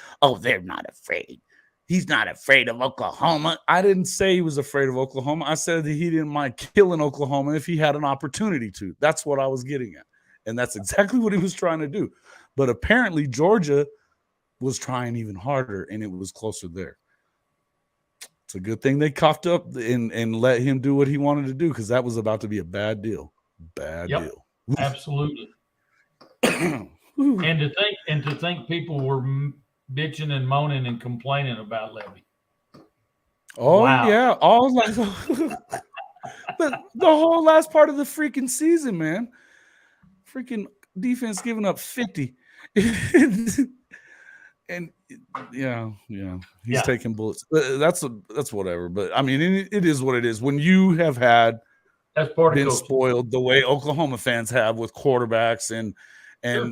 S1: they're not afraid. He's not afraid of Oklahoma. I didn't say he was afraid of Oklahoma. I said that he didn't mind killing Oklahoma if he had an opportunity to. That's what I was getting at. And that's exactly what he was trying to do. But apparently Georgia was trying even harder, and it was closer there. It's a good thing they coughed up and let him do what he wanted to do because that was about to be a bad deal. Deal.
S2: Absolutely. And to think people were bitching and moaning and complaining about Levy.
S1: Oh, wow. Yeah. All like the whole last part of the freaking season, man. Freaking defense giving up 50. And he's taking bullets. That's whatever. But I mean, it is what it is. When you have been spoiled the way Oklahoma fans have with quarterbacks and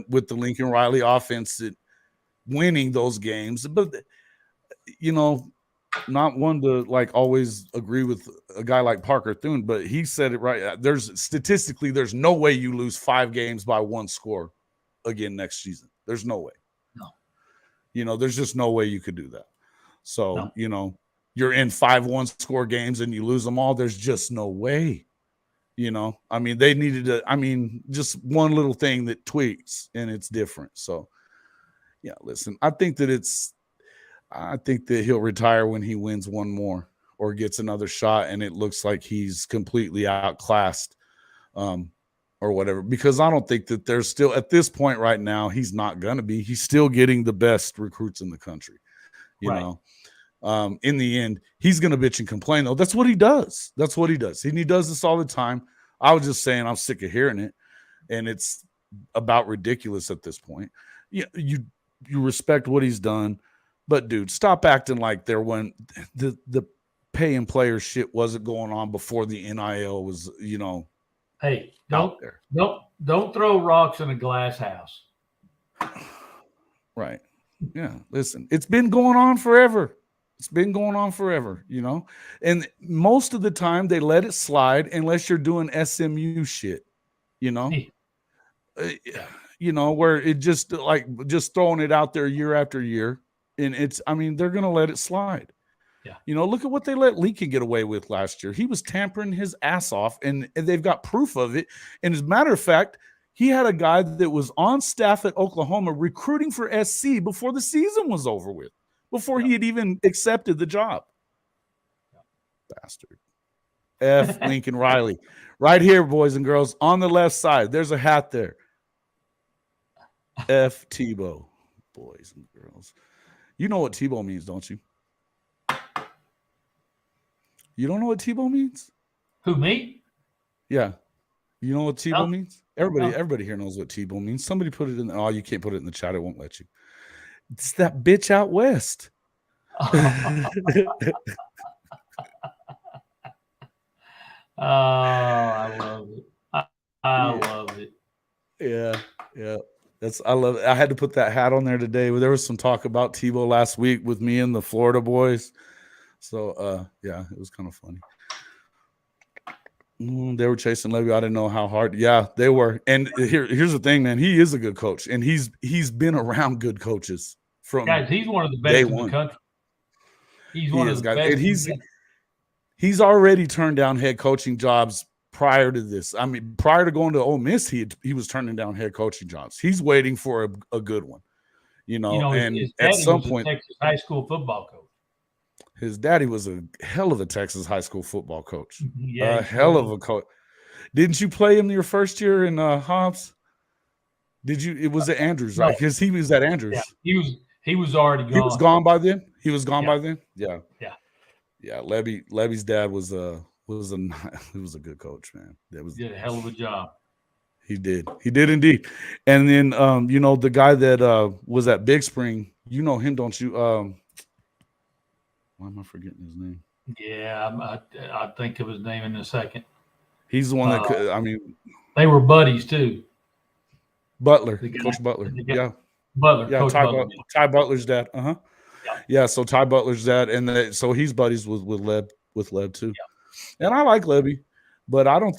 S1: with the Lincoln Riley offense winning those games, but not one to like always agree with a guy like Parker Thune, but he said it right. Statistically, there's no way you lose 5 games by 1 score again next season. There's no way. No. There's just no way you could do that. So, you're in 5 1-score games and you lose them all. There's just no way. I mean, they needed just one little thing that tweaks and it's different. So, yeah, listen, I think that he'll retire when he wins one more or gets another shot and it looks like he's completely outclassed or whatever, because I don't think that there's still at this point right now, he's not going to be. He's still getting the best recruits in the country, you know. In the end, he's going to bitch and complain, though. That's what he does. And he does this all the time. I was just saying I'm sick of hearing it, and it's about ridiculous at this point. You respect what he's done, but, dude, stop acting like there when the paying player shit wasn't going on before the NIL was,
S2: Hey, don't throw rocks in a glass house.
S1: Right. Yeah, listen, it's been going on forever. And most of the time they let it slide unless you're doing SMU shit, where it just throwing it out there year after year. And they're going to let it slide.
S2: Yeah.
S1: Look at what they let Lincoln get away with last year. He was tampering his ass off, and they've got proof of it. And as a matter of fact, he had a guy that was on staff at Oklahoma recruiting for SC before the season was over with, before he had even accepted the job. Bastard. F. Lincoln Riley. Right here, boys and girls, on the left side. There's a hat there. F. Tebow, boys and girls. You know what Tebow means, don't you? You don't know what Tebow means?
S2: Who, me?
S1: Yeah. You know what Tebow means? Everybody here knows what Tebow means. Somebody put it in. Oh, you can't put it in the chat. It won't let you. It's that bitch out west.
S2: I love it. I love it.
S1: Yeah. I love it. I had to put that hat on there today. There was some talk about Tebow last week with me and the Florida boys. So, it was kind of funny. They were chasing Levy. I didn't know how hard. Yeah, they were. And here's the thing, man. He is a good coach, and he's been around good coaches from
S2: guys. He's one of the best in the country. He's one of the best.
S1: And he's already turned down head coaching jobs prior to this. I mean, prior to going to Ole Miss, he was turning down head coaching jobs. He's waiting for a good one, and at some point,
S2: Texas high school football coach.
S1: His daddy was a hell of a Texas high school football coach.
S2: Yeah,
S1: a hell of a coach. Didn't you play him your first year in Hobbs? Did you? It was at Andrews, right? Because he was at Andrews.
S2: Yeah, he was already gone.
S1: He was gone by then. He was gone by then.
S2: Yeah.
S1: Levy's dad was he was a good coach, man. He
S2: did a hell of a job.
S1: He did indeed. And then the guy that was at Big Spring, you know him, don't you? Why am I forgetting his name?
S2: Yeah, I'll think of his name in a second.
S1: He's the one that
S2: they were buddies too.
S1: Butler, Coach Butler.
S2: Butler.
S1: Yeah,
S2: Coach Butler.
S1: Ty Butler's dad. Yeah. So Ty Butler's dad, and so he's buddies with Leb too. Yeah. And I like Levy, but I didn't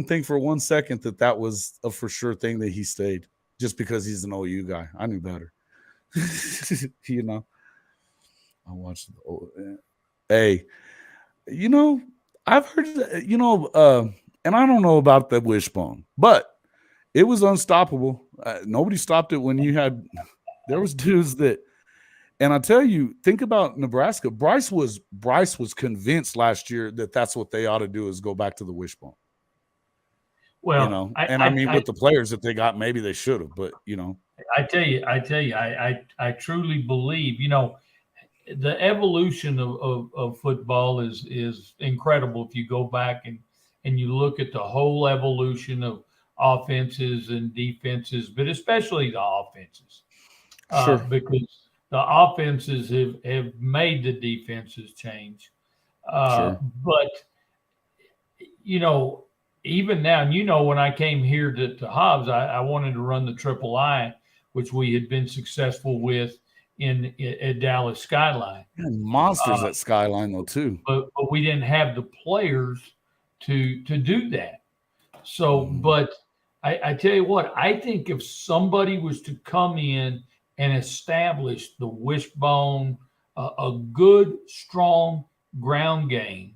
S1: think for 1 second that was a for sure thing that he stayed just because he's an OU guy. I knew better. I watched I've heard, and I don't know about the wishbone, but it was unstoppable. Nobody stopped it when there was dudes that, and I tell you, think about Nebraska. Bryce was convinced last year that that's what they ought to do is go back to the wishbone. Well, with the players that they got, maybe they should have, but
S2: I tell you, I truly believe, the evolution of football is incredible. If you go back and you look at the whole evolution of offenses and defenses, but especially the offenses, because the offenses have made the defenses change. But even now, and when I came here to Hobbs, I wanted to run the triple I, which we had been successful with at Dallas Skyline.
S1: Monsters at Skyline though too.
S2: But we didn't have the players to do that. So, but I tell you what, I think if somebody was to come in and establish the wishbone, a good, strong ground game,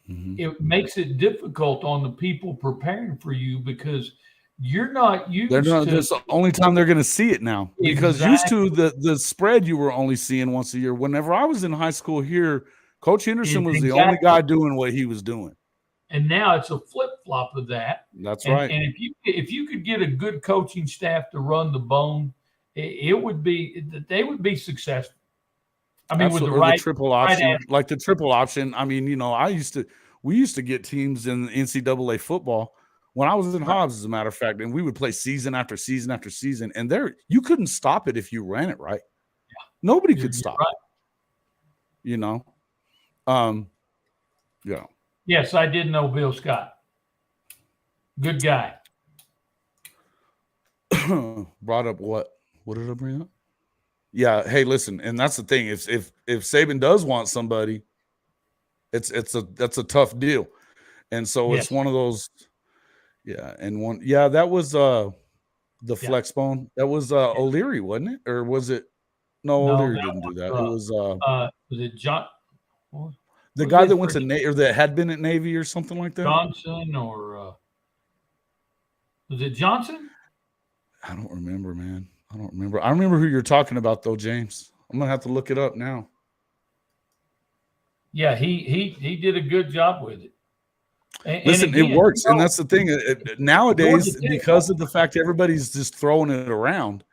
S2: it makes it difficult on the people preparing for you because you're not used to.
S1: That's the only time they're going to see it now. Because used to the spread you were only seeing once a year. Whenever I was in high school here, Coach Henderson was the only guy doing what he was doing.
S2: And now it's a flip-flop of that.
S1: That's right.
S2: And if you could get a good coaching staff to run the bone, they would be successful. I mean,
S1: absolutely.
S2: With the right
S1: triple option, like the triple option. I mean, we used to get teams in NCAA football when I was in Hobbs, as a matter of fact, and we would play season after season after season, and you couldn't stop it if you ran it right. Yeah. Nobody could stop it. Yeah.
S2: Yes, I did know Bill Scott. Good guy.
S1: Brought up what? What did I bring up? Yeah. Hey, listen, and that's the thing. If Saban does want somebody, that's a tough deal, and so it's one of those. Yeah, and that was the flex bone. That was O'Leary, wasn't it? Or was it? No, O'Leary didn't do that. It was
S2: it John?
S1: The guy that went to Navy or that had been at Navy or something like that?
S2: Johnson or was it Johnson?
S1: I don't remember, man. I don't remember. I remember who you're talking about, though, James. I'm gonna have to look it up now.
S2: Yeah, he did a good job with it.
S1: Listen, it works, and that's the thing. Nowadays, because of the fact everybody's just throwing it around,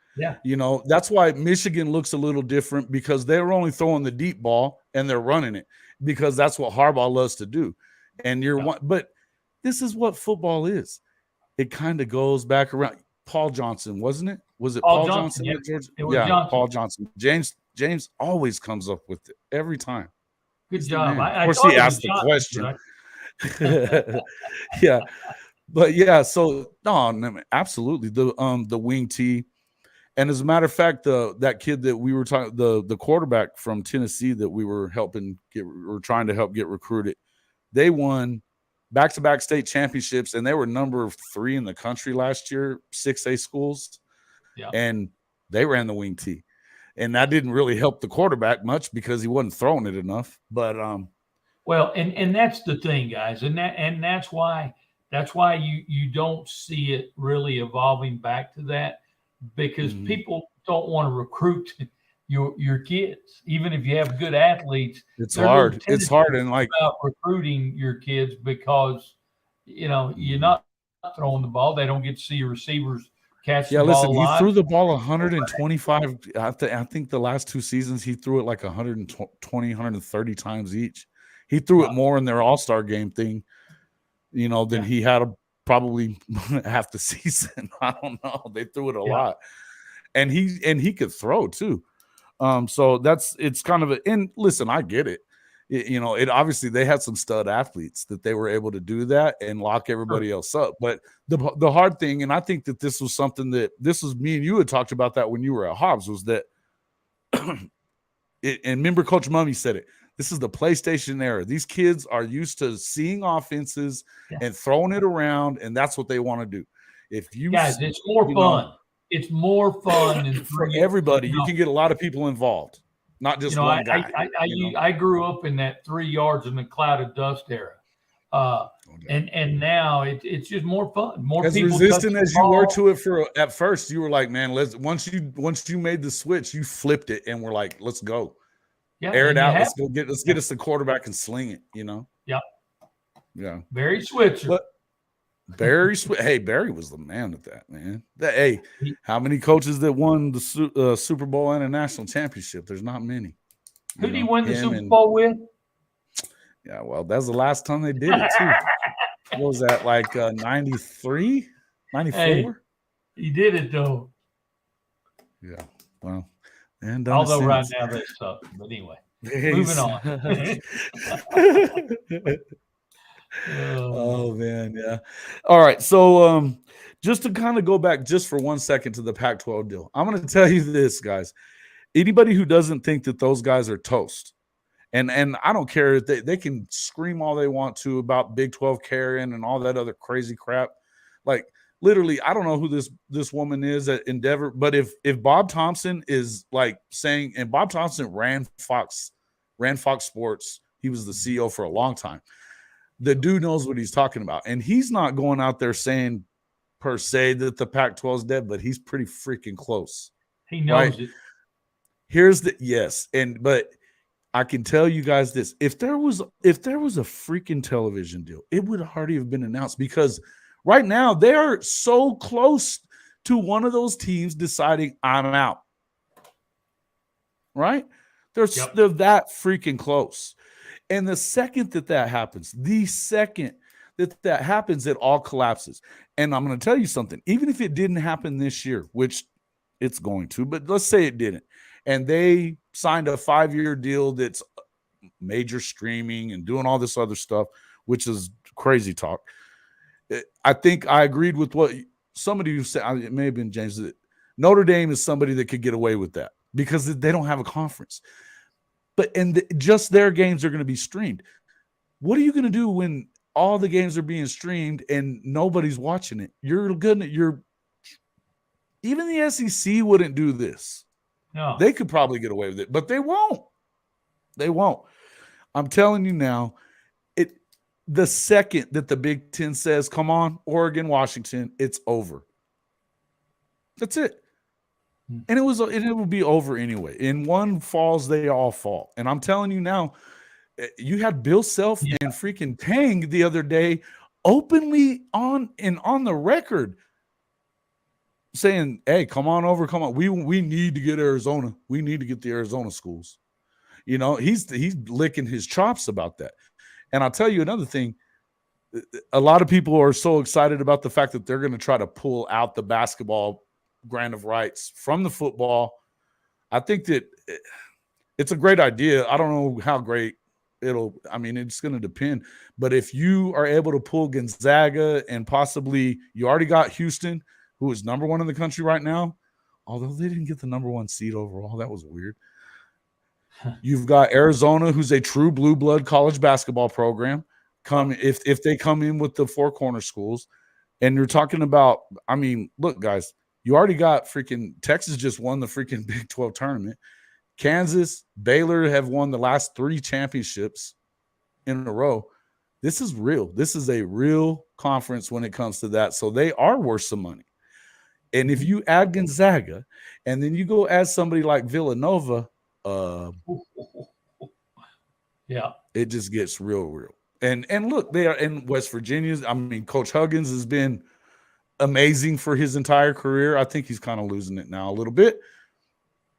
S1: that's why Michigan looks a little different, because they're only throwing the deep ball and they're running it, because that's what Harbaugh loves to do. And but this is what football is. It kind of goes back around. Paul Johnson, wasn't it? Was it Paul Johnson?
S2: Yeah,
S1: Georgia?
S2: it was Johnson.
S1: Paul Johnson. James always comes up with it every time.
S2: Good job.
S1: Of course, he asked the question. Yeah, but so no, absolutely the wing tee. And as a matter of fact, that kid that we were talking, the quarterback from Tennessee that we were trying to help get recruited, they won back-to-back state championships, and they were number 3 in the country last year, 6A schools.
S2: Yeah.
S1: And they ran the wing tee. And that didn't really help the quarterback much because he wasn't throwing it enough. But
S2: well, and that's the thing, guys, and that's why you don't see it really evolving back to that, because people don't want to recruit your kids, even if you have good athletes.
S1: It's hard. It's hard, and
S2: about recruiting your kids, because you're not throwing the ball. They don't get to see your receivers catch the ball.
S1: Listen, he threw the ball 125. I think the last 2 seasons he threw it like 120, 130 times each. He threw it more in their all-star game thing, than he had probably half the season. I don't know. They threw it a lot, and he could throw too. So it's kind of and listen, I get it. It obviously they had some stud athletes that they were able to do that and lock everybody else up. But the hard thing, and I think that this was something that me and you had talked about that when you were at Hobbs, was that, and remember Coach Mummy said it, this is the PlayStation era. These kids are used to seeing offenses and throwing it around, and that's what they want to do. If you
S2: guys, it's more fun. It's more fun
S1: for everybody. You can get a lot of people involved, not just one guy.
S2: I grew up in that 3 yards in the cloud of dust era, and now it's just more fun. More
S1: as
S2: people
S1: resistant as you were to it at first. You were like, man, once you made the switch, you flipped it, and we're like, let's go. Yeah, air it out. Let's get us the quarterback and sling it.
S2: Yeah.
S1: Yeah.
S2: Barry Switzer.
S1: Hey, Barry was the man with that, man. How many coaches that won the Super Bowl and a national championship? There's not many.
S2: Who did he win the Super Bowl with?
S1: Yeah, well, that's the last time they did it too. What was that, like 93, 94?
S2: Hey, he did it though.
S1: Yeah. Well.
S2: Although right now they suck, but anyway, moving on.
S1: Oh man, yeah. All right, so just to kind of go back just for 1 second to the Pac-12 deal, I'm going to tell you this, guys. Anybody who doesn't think that those guys are toast, and I don't care if they can scream all they want to about Big 12 carrying and all that other crazy crap, like. Literally, I don't know who this woman is at Endeavor, but if Bob Thompson is like saying, and Bob Thompson ran Fox Sports, he was the CEO for a long time. The dude knows what he's talking about, and he's not going out there saying per se that the Pac-12 is dead, but he's pretty freaking close.
S2: He knows it.
S1: But I can tell you guys this: if there was a freaking television deal, it would already have been announced, because right now, they are so close to one of those teams deciding I'm out. Right? They're that freaking close. And the second that happens, it all collapses. And I'm going to tell you something. Even if it didn't happen this year, which it's going to, but let's say it didn't, and they signed a 5-year deal that's major streaming and doing all this other stuff, which is crazy talk. I think I agreed with what somebody who said, it may have been James, that Notre Dame is somebody that could get away with that because they don't have a conference. But just their games are going to be streamed. What are you going to do when all the games are being streamed and nobody's watching it? You're Even the SEC wouldn't do this.
S2: No.
S1: They could probably get away with it, but they won't. They won't. I'm telling you now, the second that the Big Ten says, come on, Oregon, Washington, it's over. That's it. And it will be over anyway. In one falls, they all fall. And I'm telling you now, you had Bill Self and freaking Tang the other day openly on the record saying, hey, come on over, come on. We need to get Arizona. We need to get the Arizona schools. You know, he's licking his chops about that. And I'll tell you another thing. A lot of people are so excited about the fact that they're going to try to pull out the basketball grant of rights from the football. I think that it's a great idea. I don't know how great it's going to depend. But if you are able to pull Gonzaga and possibly you already got Houston, who is number one in the country right now, although they didn't get the number one seed overall. That was weird. You've got Arizona, who's a true blue blood college basketball program. If they come in with the four corner schools, and you're talking about, I mean, look, guys, you already got freaking Texas just won the freaking Big 12 tournament. Kansas, Baylor have won the last 3 championships in a row. This is real. This is a real conference when it comes to that. So they are worth some money. And if you add Gonzaga, and then you go add somebody like Villanova, it just gets real. And look, they are in West Virginia. I mean, Coach Huggins has been amazing for his entire career. I think he's kind of losing it now a little bit,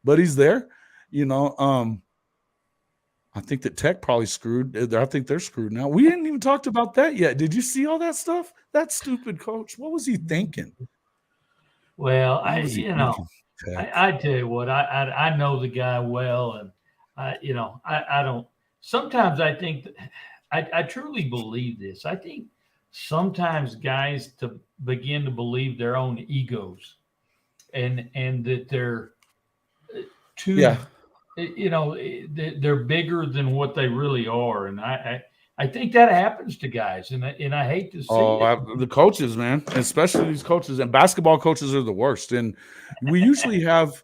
S1: but he's there. You know, I think that Tech probably screwed. I think they're screwed now. We hadn't even talked about that yet. Did you see all that stuff? That stupid coach. What was he thinking?
S2: Well, I tell you what, I know the guy well, and I don't. Sometimes I think I truly believe this. I think sometimes guys to begin to believe their own egos, and that they're too. Yeah. They're bigger than what they really are, and I think that happens to guys, and I hate to see it.
S1: The coaches, man, especially these coaches, and basketball coaches are the worst. And we usually have,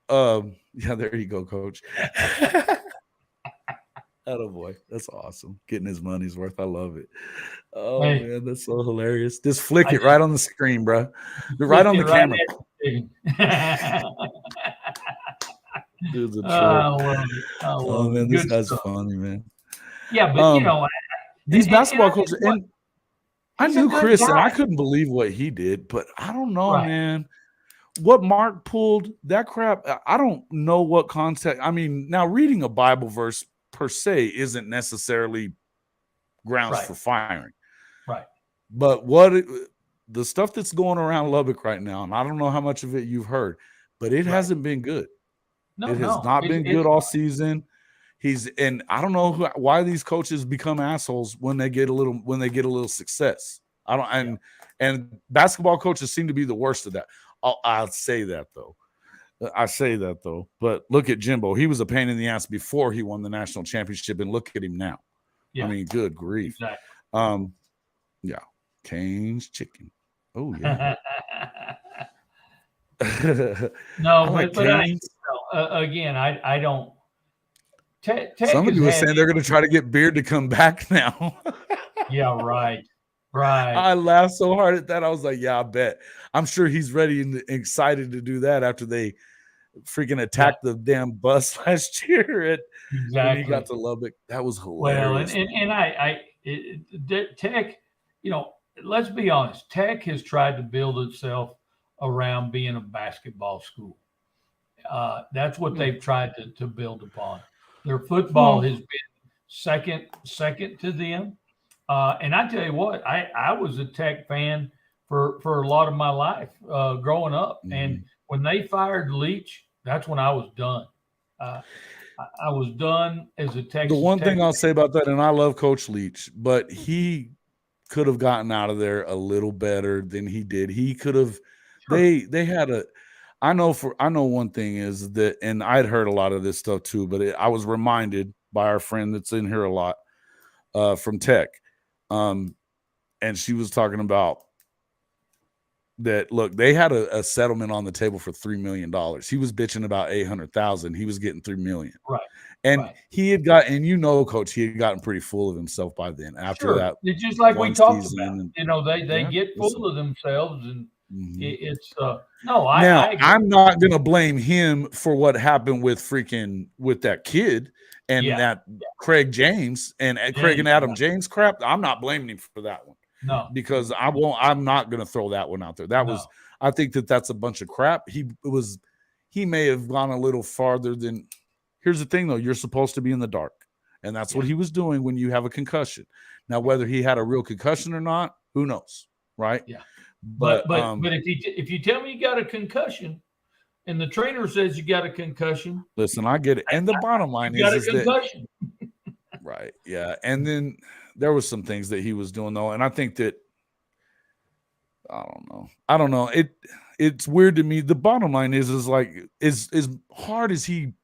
S1: there you go, coach. Attaboy. That's awesome. Getting his money's worth. I love it. Oh, man, that's so hilarious. Just flick it right on the screen, bro. Right on the camera. Dude's a trip. Oh, man, this guy's funny, man.
S2: Yeah, but,
S1: these basketball coaches, and I knew Chris, and I couldn't believe what he did, but I don't know, man. What Mark pulled, that crap, I don't know what context. I mean, now reading a Bible verse per se isn't necessarily grounds for firing. Right. But the stuff that's going around Lubbock right now, and I don't know how much of it you've heard, but it hasn't been good. It has not been good all season. And I don't know why these coaches become assholes when they get a little success. And basketball coaches seem to be the worst of that. I'll say that though. But look at Jimbo. He was a pain in the ass before he won the national championship, and look at him now. Yeah. I mean, good grief. Exactly. Yeah. Cane's chicken. Oh yeah.
S2: No, again, I don't.
S1: Somebody was saying they're going to try to get Beard to come back now.
S2: Yeah, right.
S1: I laughed so hard at that. I was like, yeah, I bet. I'm sure he's ready and excited to do that after they freaking attacked the damn bus last year when he got to Lubbock. That was hilarious.
S2: Well, and Tech, let's be honest. Tech has tried to build itself around being a basketball school. That's what they've tried to build upon. Their football has been second to them. And I tell you what, I was a Tech fan for a lot of my life growing up. Mm-hmm. And when they fired Leach, that's when I was done. I was done as a Texas.
S1: The one thing I'll say about that, and I love Coach Leach, but he could have gotten out of there a little better than he did. He could have. Sure. They had a. I know one thing is that, and I'd heard a lot of this stuff too, but I was reminded by our friend that's in here a lot from Tech. And she was talking about that look, they had a settlement on the table for $3 million. He was bitching about 800,000. He was getting $3 million.
S2: Right.
S1: And he had got, and Coach, he had gotten pretty full of himself by then. After that,
S2: it's just like we talked about.
S1: And,
S2: they get full of themselves, and it's
S1: no. I'm not gonna blame him for what happened with that kid and that Craig James and Craig and Adam James crap. I'm not blaming him for that one.
S2: No,
S1: because I'm not gonna throw that one out there. That was, I think that's a bunch of crap. He may have gone a little farther than. Here's the thing, though. You're supposed to be in the dark, and that's what he was doing when you have a concussion. Now, whether he had a real concussion or not, who knows, right?
S2: Yeah. But if you tell me you got a concussion, and the trainer says you got a concussion,
S1: listen, I get it. And the bottom line is that, right? Yeah. And then there was some things that he was doing though, and I think that I don't know. It's weird to me. The bottom line is like as hard as he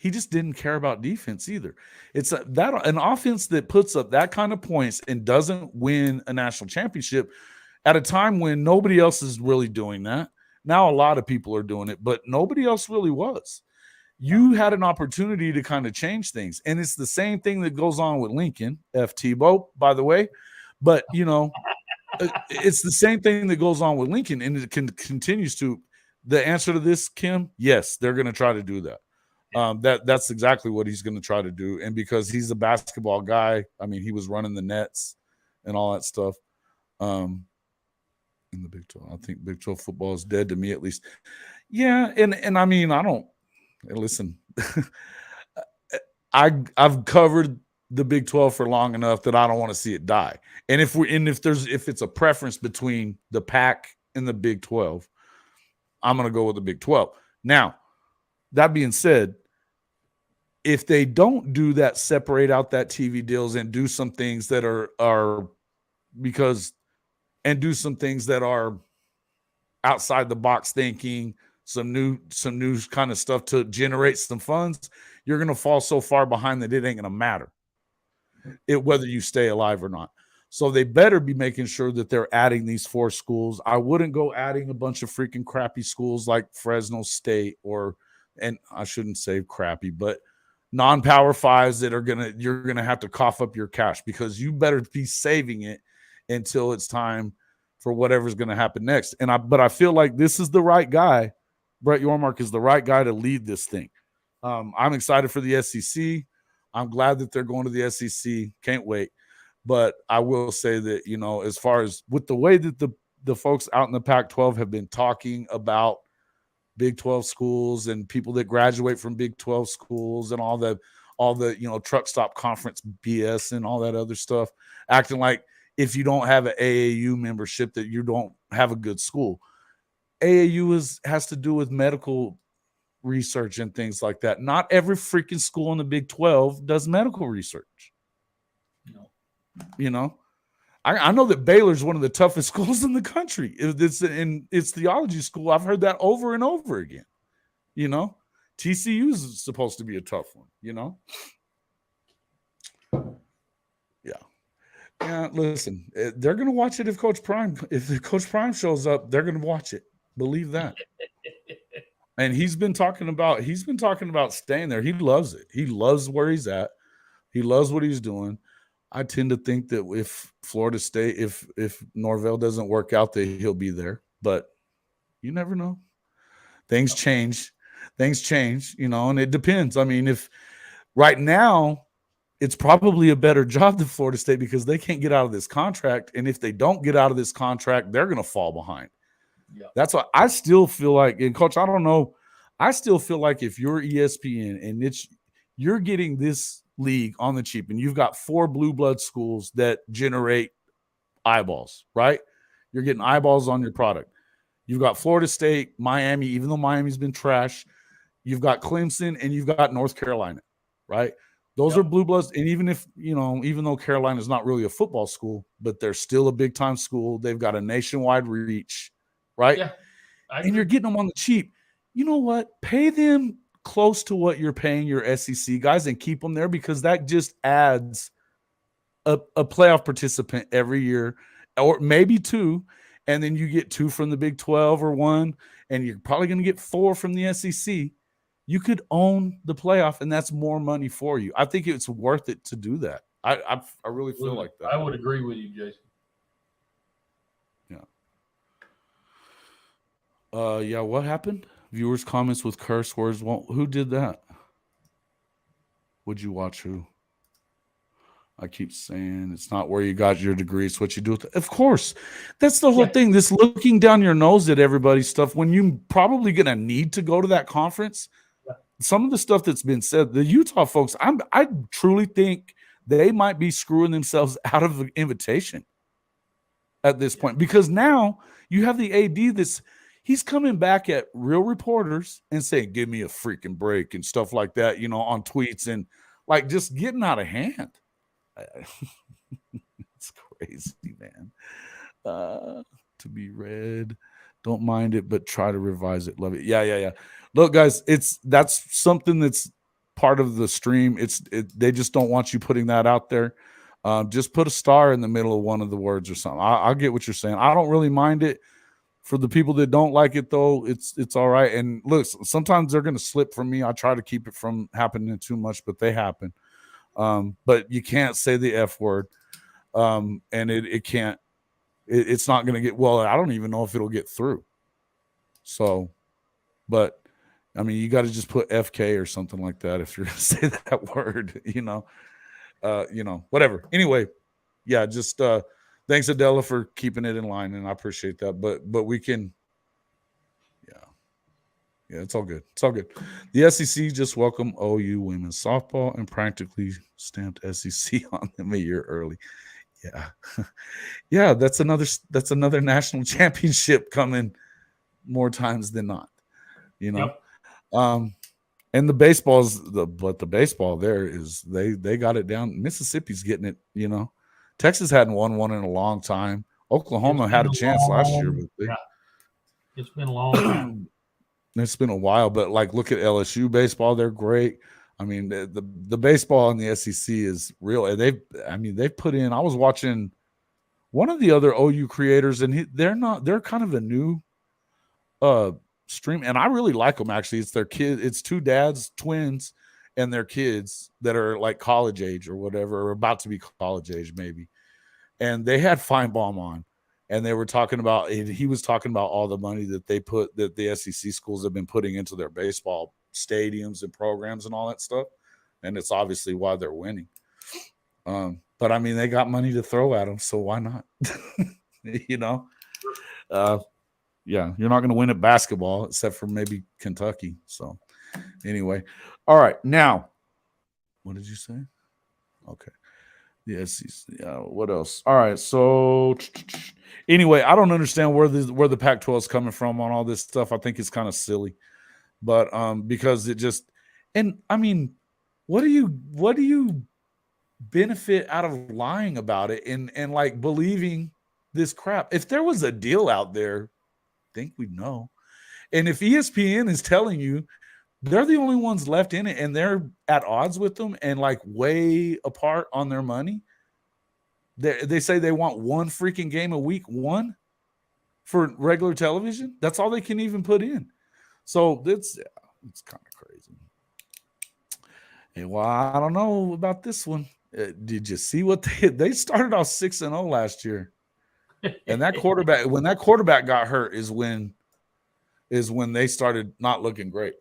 S1: just didn't care about defense either. It's that an offense that puts up that kind of points and doesn't win a national championship at a time when nobody else is really doing that. Now a lot of people are doing it, but nobody else really was. You had an opportunity to kind of change things. And it's the same thing that goes on with Lincoln, F. Tebow, by the way. But, it's the same thing that goes on with Lincoln, and it continues to. The answer to this, Kim, yes, they're going to try to do that. That's exactly what he's going to try to do. And because he's a basketball guy, I mean, he was running the nets and all that stuff in the Big 12. I think Big 12 football is dead to me, at least. Yeah, and I mean, I don't listen. I've covered the Big 12 for long enough that I don't want to see it die. And if it's a preference between the Pac and the Big 12, I'm going to go with the Big 12. Now, that being said, if they don't do that, separate out that TV deals and do some things that are outside the box thinking, some new kind of stuff to generate some funds, you're going to fall so far behind that it ain't going to matter whether you stay alive or not. So they better be making sure that they're adding these 4 schools. I wouldn't go adding a bunch of freaking crappy schools like Fresno State and I shouldn't say crappy, but non-power 5s that you're gonna have to cough up your cash, because you better be saving it until it's time for whatever's going to happen next. But I feel like this is the right guy. Brett Yormark is the right guy to lead this thing. I'm excited for the SEC. I'm glad that they're going to the SEC. Can't wait. But I will say that, as far as with the way that the folks out in the Pac-12 have been talking about Big 12 schools and people that graduate from Big 12 schools and all the truck stop conference BS and all that other stuff, acting like if you don't have an AAU membership that you don't have a good school. AAU has to do with medical research and things like that. Not every freaking school in the Big 12 does medical research. No. I know that Baylor's one of the toughest schools in the country. It's theology school. I've heard that over and over again. TCU is supposed to be a tough one. Yeah. Listen, they're going to watch it if Coach Prime shows up. They're going to watch it. Believe that. And he's been talking about staying there. He loves it. He loves where he's at. He loves what he's doing. I tend to think that if Florida State, if Norvell doesn't work out, that he'll be there. But you never know. Things change, and it depends. I mean, if right now it's probably a better job than Florida State because they can't get out of this contract. And if they don't get out of this contract, they're going to fall behind. Yeah. That's why I still feel like, and Coach, I don't know, I still feel like if you're ESPN and you're getting this league on the cheap and you've got 4 blue blood schools that generate eyeballs, right? You're getting eyeballs on your product. You've got Florida State, Miami, even though Miami's been trash. You've got Clemson and you've got North Carolina, right? Those are blue bloods. And even though Carolina is not really a football school, but they're still a big time school. They've got a nationwide reach, right? Yeah, and you're getting them on the cheap. You know what? Pay them close to what you're paying your SEC guys and keep them there, because that just adds a playoff participant every year, or maybe 2. and then you get 2 from the Big 12 or 1, and you're probably going to get 4 from the SEC, you could own the playoff, and that's more money for you. I think it's worth it to do that. I really feel like that.
S2: I would agree with you, Jason.
S1: Yeah, what happened? Viewers' comments with curse words. Who did that? Would you watch who? I keep saying it's not where you got your degree. It's what you do with it. Of course. That's the whole thing. This looking down your nose at everybody's stuff when you're probably going to need to go to that conference. Yeah. Some of the stuff that's been said, the Utah folks, I truly think they might be screwing themselves out of the invitation at this point, because now you have the AD he's coming back at real reporters and saying, give me a freaking break and stuff like that, on tweets, and like just getting out of hand. It's crazy, man. To be read. Don't mind it, but try to revise it. Love it. Yeah. Look, guys, that's something that's part of the stream. They just don't want you putting that out there. Just put a star in the middle of one of the words or something. I'll get what you're saying. I don't really mind it. For the people that don't like it, though, it's all right. And look, sometimes they're going to slip from me. I try to keep it from happening too much, but they happen. But you can't say the F word. And it can't. It's not going to get. Well, I don't even know if it'll get through. So, but I mean, you got to just put FK or something like that if you're going to say that word. Whatever. Anyway, yeah, just. Thanks, Adela, for keeping it in line, and I appreciate that. But we can, yeah, it's all good. It's all good. The SEC just welcomed OU women's softball and practically stamped SEC on them a year early. Yeah, yeah, that's another national championship coming more times than not. Yep. And the baseball there is they got it down. Mississippi's getting it. Texas hadn't won one in a long time. Oklahoma had a chance last year, but
S2: it's been a long time.
S1: It's been a while, but like look at LSU baseball; they're great. I mean, the baseball in the SEC is real. They've put in. I was watching one of the other OU creators, and they're kind of a new stream, and I really like them actually. It's their kid. It's 2 dads, twins, and their kids that are like college age or whatever, or about to be college age maybe. And they had Feinbaum on, and they were talking about, he was talking about all the money that that the SEC schools have been putting into their baseball stadiums and programs and all that stuff. And it's obviously why they're winning. But I mean, they got money to throw at them, so why not? Yeah, you're not going to win at basketball except for maybe Kentucky. So anyway, all right. Now, what did you say? Okay. The SEC. What else? All right. So anyway, I don't understand where the Pac-12 is coming from on all this stuff. I think it's kind of silly, but because it just, and I mean, what do you benefit out of lying about it and like believing this crap? If there was a deal out there, I think we'd know. And if ESPN is telling you they're the only ones left in it and they're at odds with them and like way apart on their money, they say they want 1 freaking game a week, 1 for regular television. That's all they can even put in. So it's kind of crazy. And well, I don't know about this one. Did you see what they started off 6-0 last year? And that quarterback, when that quarterback got hurt is when they started not looking great.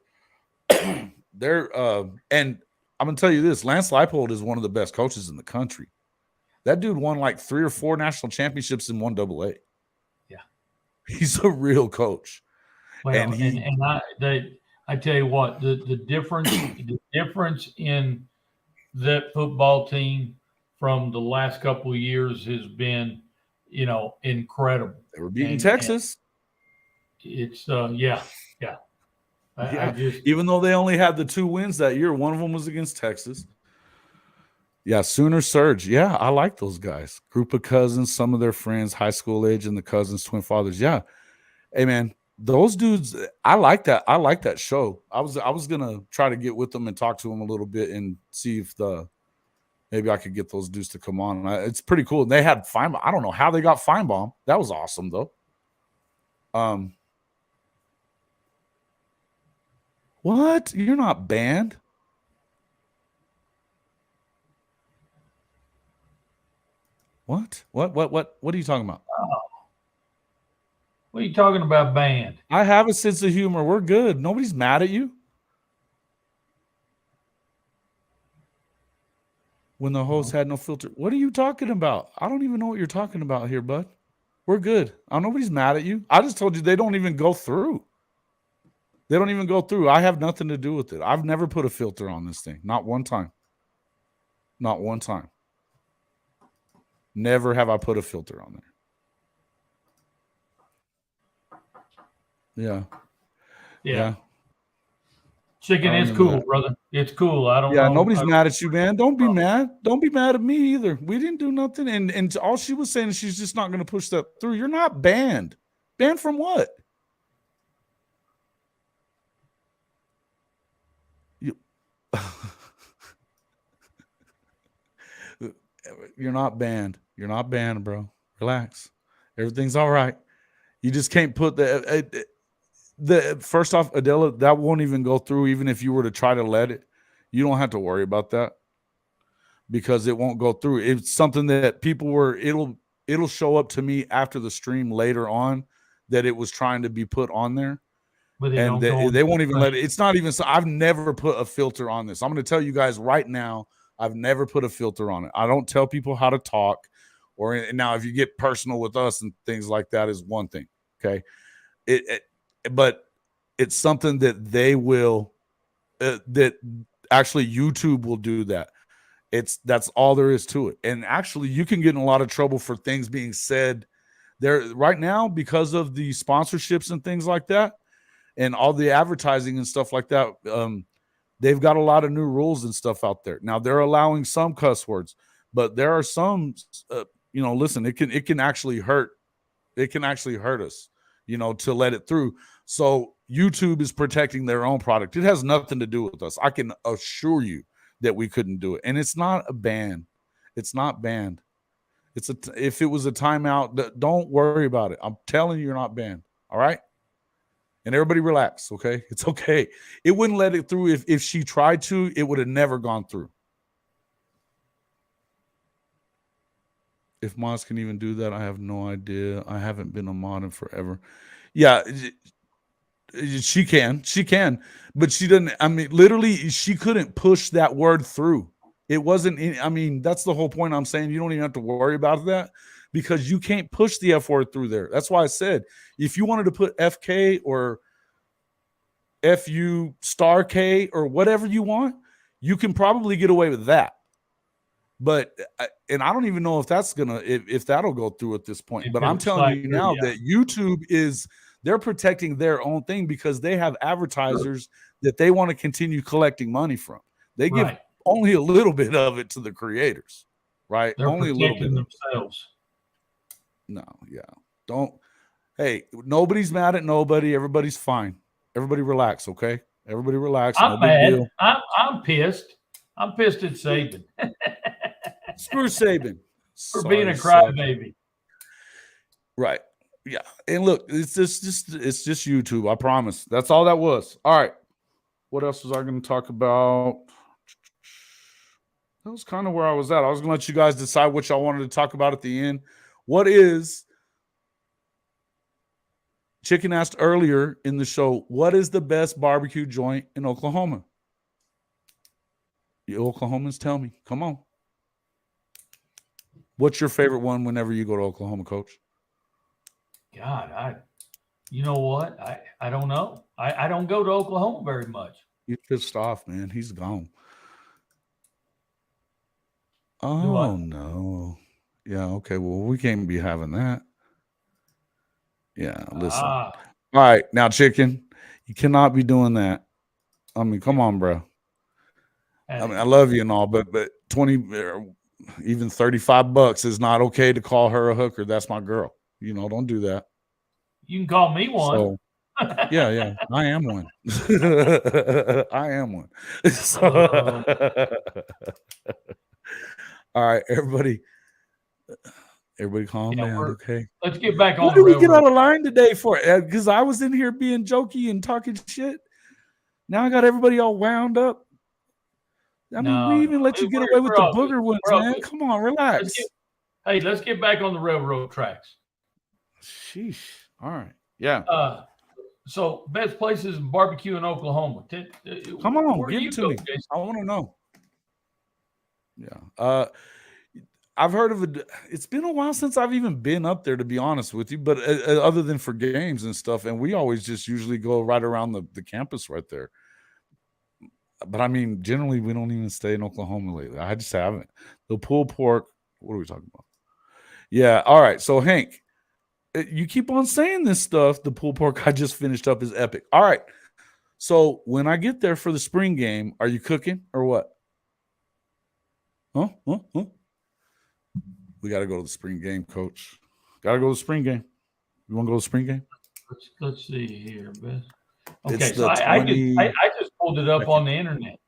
S1: And I'm gonna tell you this: Lance Leipold is one of the best coaches in the country. That dude won like 3 or 4 national championships in 1AA.
S2: Yeah,
S1: he's a real coach.
S2: Well, and I tell you what, the difference in that football team from the last couple of years has been, incredible.
S1: They were beating Texas.
S2: It's yeah.
S1: Even though they only had the 2 wins that year, one of them was against Texas. Yeah, Sooner Surge. Yeah, I like those guys. Group of cousins, some of their friends, high school age, and the cousins, twin fathers. Yeah. Hey, man, those dudes, I like that. I like that show. I was gonna try to get with them and talk to them a little bit and see if maybe I could get those dudes to come on. It's pretty cool. And they had Feinbaum. I don't know how they got Feinbaum. That was awesome, though. What? You're not banned? What? What are you talking about?
S2: What are you talking about, banned?
S1: I have a sense of humor. We're good. Nobody's mad at you. When the host had no filter. What are you talking about? I don't even know what you're talking about here, bud. We're good. Nobody's mad at you. I just told you they don't even go through. They don't even go through. I have nothing to do with it. I've never put a filter on this thing. Not one time. Not one time. Never have I put a filter on there. Yeah.
S2: Chicken, it's cool, brother. It's cool. I don't know.
S1: Yeah, nobody's mad at you, man. Don't be mad. Don't be mad at me either. We didn't do nothing. And all she was saying is she's just not going to push that through. You're not banned. Banned from what? You're not banned. You're not banned, bro. Relax. Everything's all right. You just can't put the first off, Adela, that won't even go through. Even if you were to try to let it, you don't have to worry about that because it won't go through. It's something that people were. It'll show up to me after the stream later on that it was trying to be put on there,
S2: but
S1: and they won't even let it. It's not even. So I've never put a filter on this. I'm going to tell you guys right now. I've never put a filter on it. I don't tell people how to talk, or now if you get personal with us and things like that is one thing. Okay, but it's something that they will, that actually YouTube will do that. That's all there is to it. And actually you can get in a lot of trouble for things being said there right now because of the sponsorships and things like that and all the advertising and stuff like that. They've got a lot of new rules and stuff out there. Now they're allowing some cuss words, but there are some, listen, it can actually hurt. It can actually hurt us, to let it through. So YouTube is protecting their own product. It has nothing to do with us. I can assure you that we couldn't do it. And it's not a ban. It's not banned. If it was a timeout, don't worry about it. I'm telling you, you're not banned. All right. And everybody relax. Okay. It's okay. It wouldn't let it through. If she tried to, it would have never gone through. If mods can even do that, I have no idea. I haven't been a mod in forever. Yeah, she can, but she doesn't. I mean, literally, she couldn't push that word through. It wasn't. I mean, that's the whole point. I'm saying you don't even have to worry about that because you can't push the F word through there. That's why I said if you wanted to put FK or FU star K or whatever you want, you can probably get away with that. But and I don't even know if that's if that'll go through at this point. But I'm telling you now that YouTube they're protecting their own thing because they have advertisers that they want to continue collecting money from. They give only a little bit of it to the creators, right?
S2: They're
S1: only a little bit
S2: themselves.
S1: No, yeah. Don't. Hey, nobody's mad at nobody. Everybody's fine. Everybody relax, okay? Everybody relax.
S2: I'm mad. I'm pissed. I'm pissed at Saban.
S1: Screw Saban.
S2: For being a crybaby.
S1: Right. Yeah. And look, it's just YouTube. I promise. That's all that was. All right. What else was I going to talk about? That was kind of where I was at. I was going to let you guys decide what y'all wanted to talk about at the end. Chicken asked earlier in the show, what is the best barbecue joint in Oklahoma? You Oklahomans, tell me. Come on. What's your favorite one whenever you go to Oklahoma, Coach?
S2: God, you know what? I don't know. I don't go to Oklahoma very much.
S1: He's pissed off, man. He's gone. Oh, no. Yeah, okay. Well, we can't be having that. Yeah, listen. All right, now, Chicken, you cannot be doing that. I mean, come on, bro. I mean, I love you and all, but 20 even $35 is not okay to call her a hooker. That's my girl. Don't do that.
S2: You can call me one.
S1: So, yeah. I am one. I am one. So, all right, everybody. Everybody calm down, okay?
S2: Let's get back on
S1: what
S2: the
S1: did we get
S2: railroad.
S1: out of line today for? Because I was in here being jokey and talking shit. Now I got everybody all wound up. I mean, we even let you get away with the booger ones, man. Come on, relax.
S2: Let's get back on the railroad tracks.
S1: Sheesh. All right. Yeah.
S2: So best places in barbecue in Oklahoma.
S1: Come on, give it to me. Jason? I want to know. Yeah. I've heard of it. It's been a while since I've even been up there, to be honest with you, but other than for games and stuff. And we always just usually go right around the campus right there. But I mean, generally, we don't even stay in Oklahoma lately. I just haven't. The pulled pork. What are we talking about? Yeah. All right. So, Hank, you keep on saying this stuff. The pulled pork I just finished up is epic. All right. So, when I get there for the spring game, are you cooking or what? Huh? We got to go to the spring game, Coach. Got to go to the spring game. You want to go to the spring game?
S2: Let's see here, Beth. Okay, so I just pulled it up on the internet.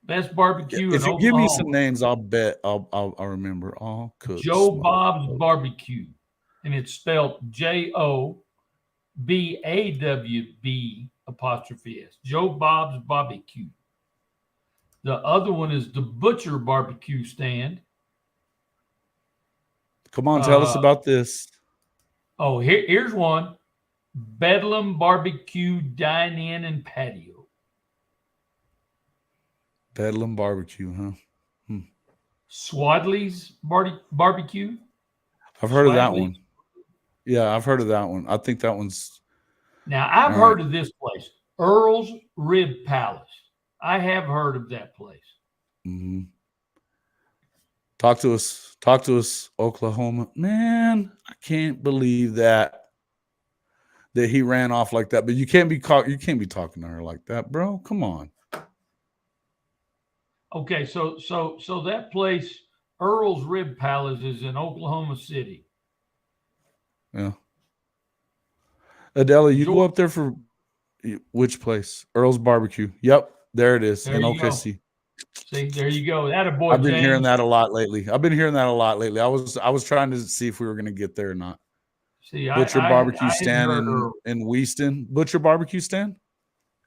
S2: Best barbecue.
S1: If you give me some names, I'll bet I'll remember all cooks.
S2: Joe Bob's Barbecue, and it's spelled JOBAWB'. Joe Bob's Barbecue. The other one is the Butcher Barbecue Stand.
S1: Come on, tell us about this.
S2: Oh, here's one. Bedlam Barbecue Dine-In and Patio.
S1: Bedlam Barbecue, huh?
S2: Swadley's Barbecue.
S1: I've heard of that one. Yeah, I've heard of that one. I think that one's...
S2: Now, I've heard of this place. Earl's Rib Palace. I have heard of that place.
S1: Mm-hmm. Talk to us, Oklahoma. Man, I can't believe that he ran off like that. But you can't be talking to her like that, bro. Come on.
S2: Okay, so that place, Earl's Rib Palace, is in Oklahoma City.
S1: Yeah. Adela, you go up there for which place? Earl's Barbecue. Yep, there it is in OKC.
S2: Go. See, there you go. That a boy.
S1: I've been hearing that a lot lately. I was trying to see if we were going to get there or not.
S2: See,
S1: Butcher Barbecue Stand in Wheaston. Butcher Barbecue Stand.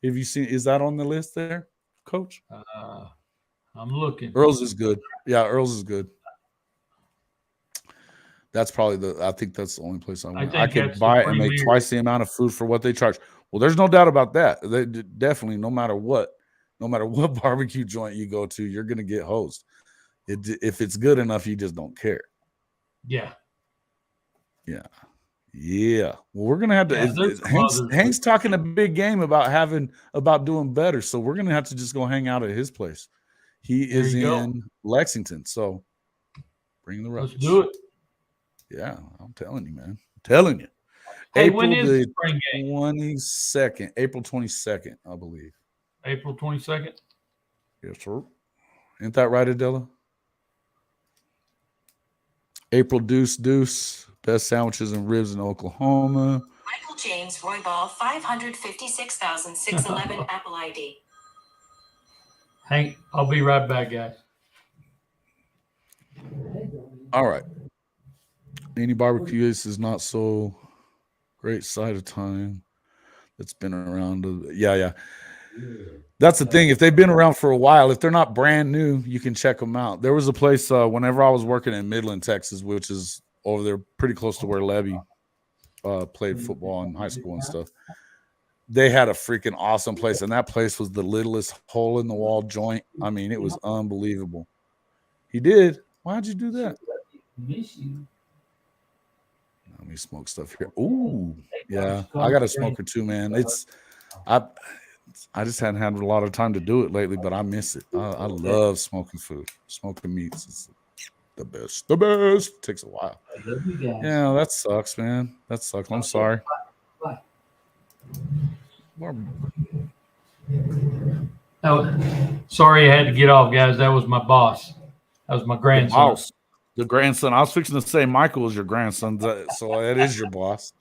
S1: Have you seen? Is that on the list there, Coach?
S2: I'm looking.
S1: Earl's is good. Yeah, Earl's is good. That's probably I think that's the only place I want. I could buy it and make twice the amount of food for what they charge. Well, there's no doubt about that. They definitely, no matter what barbecue joint you go to, you're going to get hosed. If it's good enough, you just don't care.
S2: Yeah.
S1: Well, we're going to have to. Hank's talking a big game about doing better. So we're going to have to just go hang out at his place. He is in Lexington. So bring the rubbish.
S2: Let's do it.
S1: Yeah, I'm telling you, man. I'm telling you.
S2: Hey, when is the spring game?
S1: 22nd, April 22nd, I believe.
S2: April 22nd?
S1: Yes, sir. Ain't that right, Adela? April Deuce. Best sandwiches and ribs in Oklahoma.
S4: Michael James Royball, 556,611 Apple ID.
S2: Hank, I'll be right back, guys.
S1: All right. Any barbecue is not so great side of time that's been around. Yeah. That's the thing. If they've been around for a while, if they're not brand new, you can check them out. There was a place whenever I was working in Midland, Texas, which is over there pretty close to where Levy played football in high school and stuff. They had a freaking awesome place, and that place was the littlest hole in the wall joint. I mean, it was unbelievable. He did. Why'd you do that?
S2: Miss you.
S1: Let me smoke stuff here. Ooh, yeah. I got a smoker too, man. I just hadn't had a lot of time to do it lately, but I miss it. I love smoking food, smoking meats. It's the best. The best. It takes a while.
S2: I love you guys.
S1: Yeah, that sucks, man. That sucks. I'm sorry.
S2: Bye.
S1: Oh,
S2: sorry I had to get off, guys. That was my boss. That was my grandson.
S1: The grandson. I was fixing to say Michael is your grandson, so it is your boss.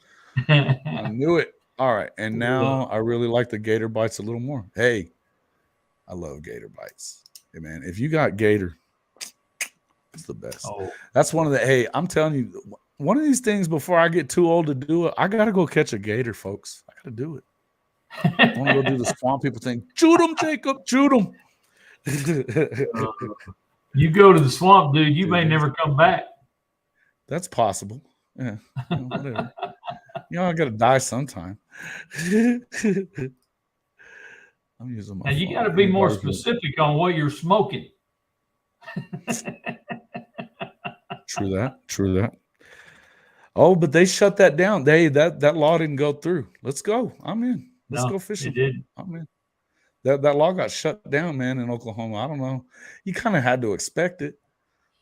S1: I knew it. All right, and now I really like the Gator Bites a little more. Hey, I love Gator Bites. Hey, man, if you got Gator, It's the best.
S2: Oh,
S1: That's one of the. Hey, I'm telling you, one of these things before I get too old to do it, I gotta go catch a gator, folks. I gotta do it. I want to go do the swamp people thing. Shoot them, Jacob. Shoot them.
S2: you go to the swamp, dude. You may never come back.
S1: That's possible. Yeah, whatever. I got to die sometime. I'm using my.
S2: And you
S1: phone.
S2: got to be more specific on what you're smoking.
S1: True that. Oh, but they shut that down. That law didn't go through. Let's go. I'm in. Let's go fishing.
S2: It did.
S1: I'm in. That law got shut down, man, in Oklahoma. I don't know. You kind of had to expect it.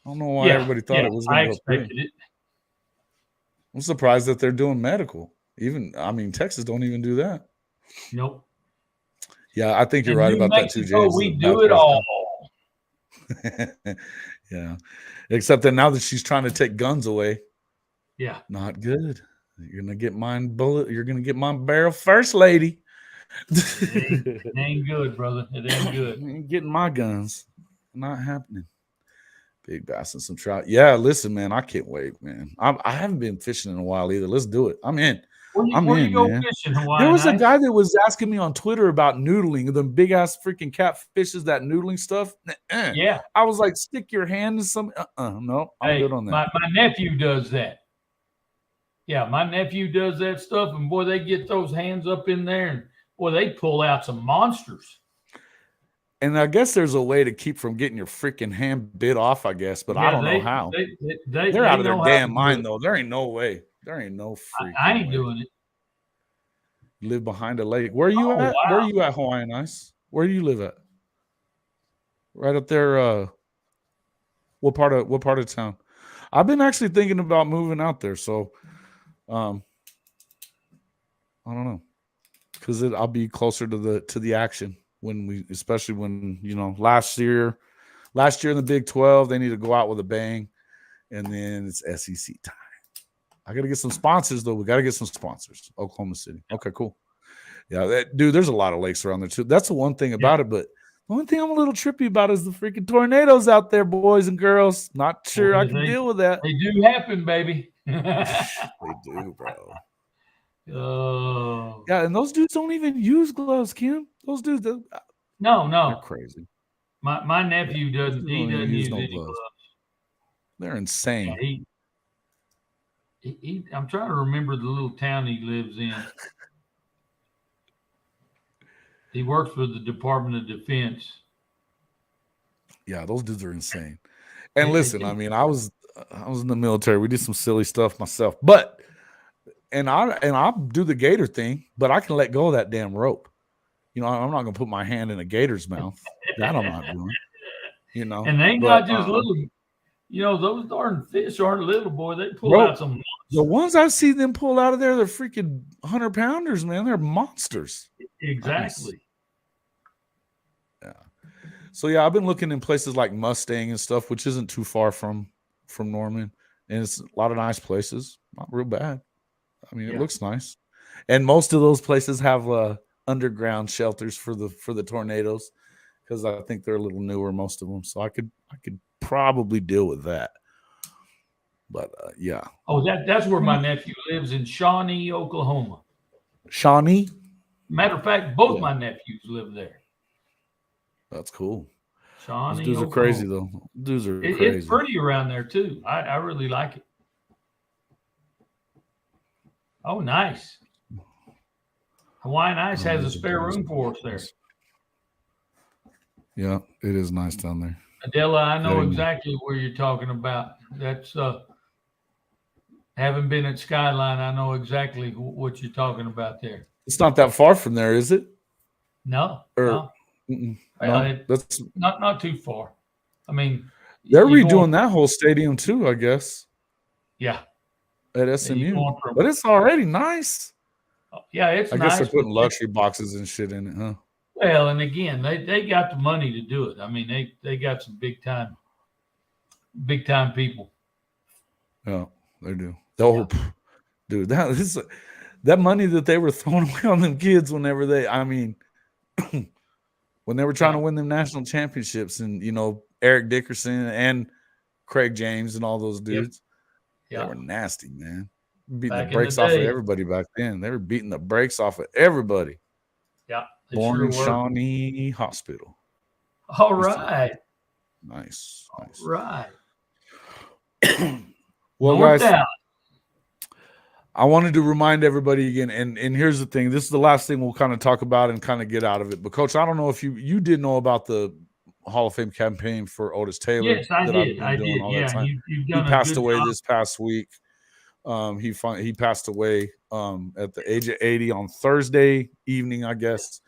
S1: I don't know why everybody thought it was going to go through.
S2: It.
S1: I'm surprised that they're doing medical. Texas don't even do that.
S2: Nope.
S1: Yeah, I think you're right about that too, James.
S2: We do it all.
S1: Yeah. Except that now that she's trying to take guns away.
S2: Yeah.
S1: Not good. You're gonna get mine bullet. You're gonna get my barrel first, lady.
S2: It ain't good, brother. It ain't good.
S1: Ain't getting my guns. Not happening. Big bass and some trout. Yeah, listen, man. I can't wait, man. I haven't been fishing in a while either. Let's do it. I'm in.
S2: Where you go fishing, Hawaii?
S1: There was a guy that was asking me on Twitter about noodling, the big ass freaking catfishes, that noodling stuff.
S2: Yeah.
S1: I was like, stick your hand in some. No, I'm good on that.
S2: My nephew does that. Yeah, my nephew does that stuff, and boy, they get those hands up in there, and boy, they pull out some monsters.
S1: And I guess there's a way to keep from getting your freaking hand bit off, I guess, but I don't know how. They're out of their damn mind, though. There ain't no way. There ain't no freaking
S2: I ain't doing it.
S1: You live behind a lake. Where are you at? Wow. Where are you at, Hawaiian Ice? Where do you live at? Right up there. What part of town? I've been actually thinking about moving out there, so I don't know, because I'll be closer to the action especially when last year in the Big 12 they need to go out with a bang, and then it's SEC time. I got to get some sponsors, though. We got to get some sponsors. Oklahoma City. Okay, cool. Yeah, dude, there's a lot of lakes around there, too. That's the one thing about it, but the one thing I'm a little trippy about is the freaking tornadoes out there, boys and girls. Not sure I can deal with that.
S2: They do happen, baby.
S1: They do, bro.
S2: Oh.
S1: Yeah, and those dudes don't even use gloves, Kim. Those dudes,
S2: no.
S1: They're crazy.
S2: My nephew doesn't. He doesn't use any gloves.
S1: They're insane.
S2: Yeah, I'm trying to remember the little town he lives in. He works for the Department of Defense.
S1: Yeah, those dudes are insane. And listen, I was in the military. We did some silly stuff myself, but I'll do the gator thing, but I can let go of that damn rope. I'm not gonna put my hand in a gator's mouth. That I'm not doing.
S2: And they not just little. Those darn fish aren't little, boy. They pull out some monsters.
S1: The ones I've seen them pull out of there, they're freaking 100-pounders, man. They're monsters.
S2: Exactly.
S1: Nice. Yeah. So yeah, I've been looking in places like Mustang and stuff, which isn't too far from Norman, and it's a lot of nice places. Not real bad. It looks nice, and most of those places have underground shelters for the tornadoes, because I think they're a little newer, most of them. So I could probably deal with that. But yeah.
S2: Oh, that's where my nephew lives, in Shawnee, Oklahoma.
S1: Shawnee?
S2: Matter of fact, both my nephews live there.
S1: That's cool.
S2: Shawnee,
S1: Those dudes are crazy, though. Dudes are crazy.
S2: It's pretty around there, too. I really like it. Oh, nice. Hawaiian Ice has a spare room for us there.
S1: Yeah, it is nice down there.
S2: Adela, I know exactly where you're talking about. That's having been at Skyline, I know exactly what you're talking about there.
S1: It's not that far from there, is it?
S2: No.
S1: No.
S2: That's not too far.
S1: They're redoing that whole stadium too, I guess.
S2: Yeah.
S1: At SMU, but it's already nice.
S2: Yeah, it's nice.
S1: I guess they're putting luxury boxes and shit in it, huh?
S2: Well, and again, they got the money to do it. They got some big time people.
S1: Yeah, they do. Dude, that money that they were throwing away on them kids whenever when they were trying to win them national championships, and Eric Dickerson and Craig James and all those dudes.
S2: Yep.
S1: They were nasty, man. Beating
S2: Back
S1: the
S2: in
S1: brakes
S2: the
S1: off of
S2: day.
S1: everybody back then. They were beating the brakes off of everybody.
S2: Yeah.
S1: Born
S2: sure
S1: in
S2: were.
S1: Shawnee Hospital.
S2: All right.
S1: Nice. Nice.
S2: Right.
S1: Well,
S2: North
S1: guys,
S2: Dallas.
S1: I wanted to remind everybody again, and here's the thing. This is the last thing we'll kind of talk about and kind of get out of it. But, Coach, I don't know if you did know about the Hall of Fame campaign for Otis Taylor.
S2: Yes, I
S1: that
S2: did.
S1: I've been doing all that time.
S2: You've
S1: He
S2: done
S1: passed
S2: a good
S1: away
S2: job.
S1: this past week. He passed away at the age of 80 on Thursday evening, I guess.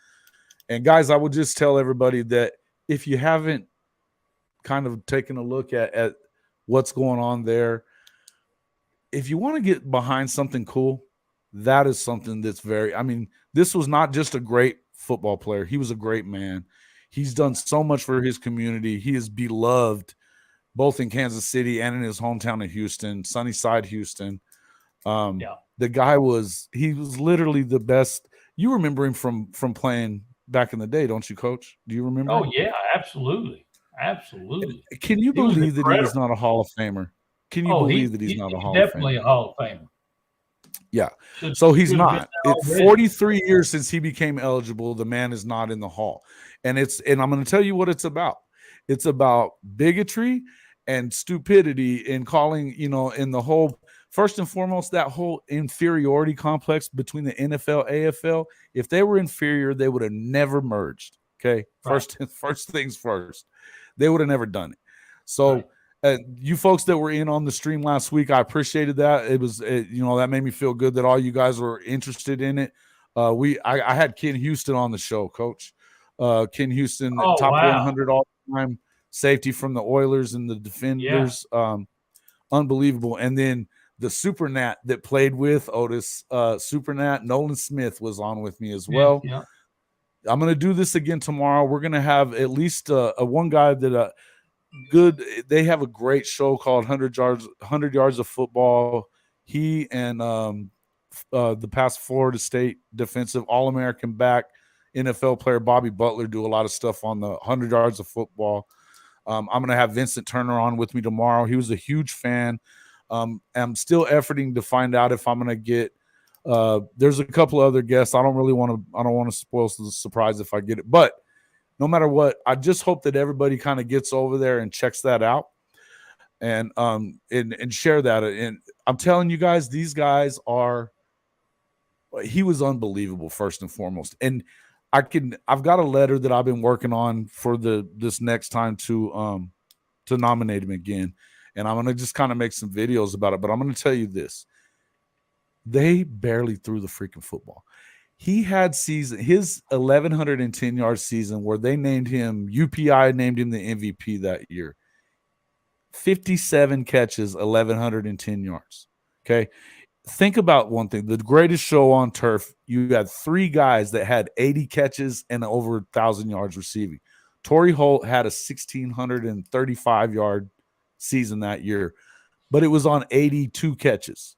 S1: And, guys, I would just tell everybody that if you haven't kind of taken a look at what's going on there, if you want to get behind something cool, that is something that's this was not just a great football player. He was a great man. He's done so much for his community. He is beloved both in Kansas City and in his hometown of Houston, Sunnyside, Houston. The guy was literally the best. You remember him from playing back in the day, don't you, Coach? Do you remember?
S2: Oh, yeah, absolutely. Absolutely.
S1: Can you believe that he is not a Hall of Famer? Can you believe that he's not a Hall of Famer?
S2: Definitely a Hall of Famer.
S1: Yeah. So he's not. It's 43 years since he became eligible. The man is not in the Hall. And I'm going to tell you what it's about. It's about bigotry and stupidity in calling, in the whole, first and foremost, that whole inferiority complex between the NFL, AFL. If they were inferior, they would have never merged. Okay. Right. First things first. They would have never done it. So, right. You folks that were in on the stream last week, I appreciated that. It was, that made me feel good that all you guys were interested in it. I had Ken Houston on the show, Coach. Ken Houston, top 100 all-time safety from the Oilers and the Defenders. Yeah. Unbelievable. And then the Super Nat that played with Otis, Super Nat, Nolan Smith was on with me as well. Yeah. I'm going to do this again tomorrow. We're going to have at least one guy that good. They have a great show called 100 Yards of Football. He and the past Florida State defensive All-American back NFL player Bobby Butler do a lot of stuff on the 100 Yards of Football. I'm going to have Vincent Turner on with me tomorrow. He was a huge fan. I'm still efforting to find out if I'm going to get there's a couple of other guests. I don't want to spoil the surprise if I get it, but no matter what, I just hope that everybody kind of gets over there and checks that out and share that. And I'm telling you guys, these guys he was unbelievable first and foremost. And I've got a letter that I've been working on for this next time to nominate him again. And I'm going to just kind of make some videos about it, but I'm going to tell you this. They barely threw the freaking football. He had his 1,110 yard season where they named him, UPI named him the MVP that year. 57 catches, 1,110 yards. Okay. Think about one thing. The greatest show on turf, you had three guys that had 80 catches and over 1,000 yards receiving. Torrey Holt had a 1,635 yard season that year, but it was on 82 catches.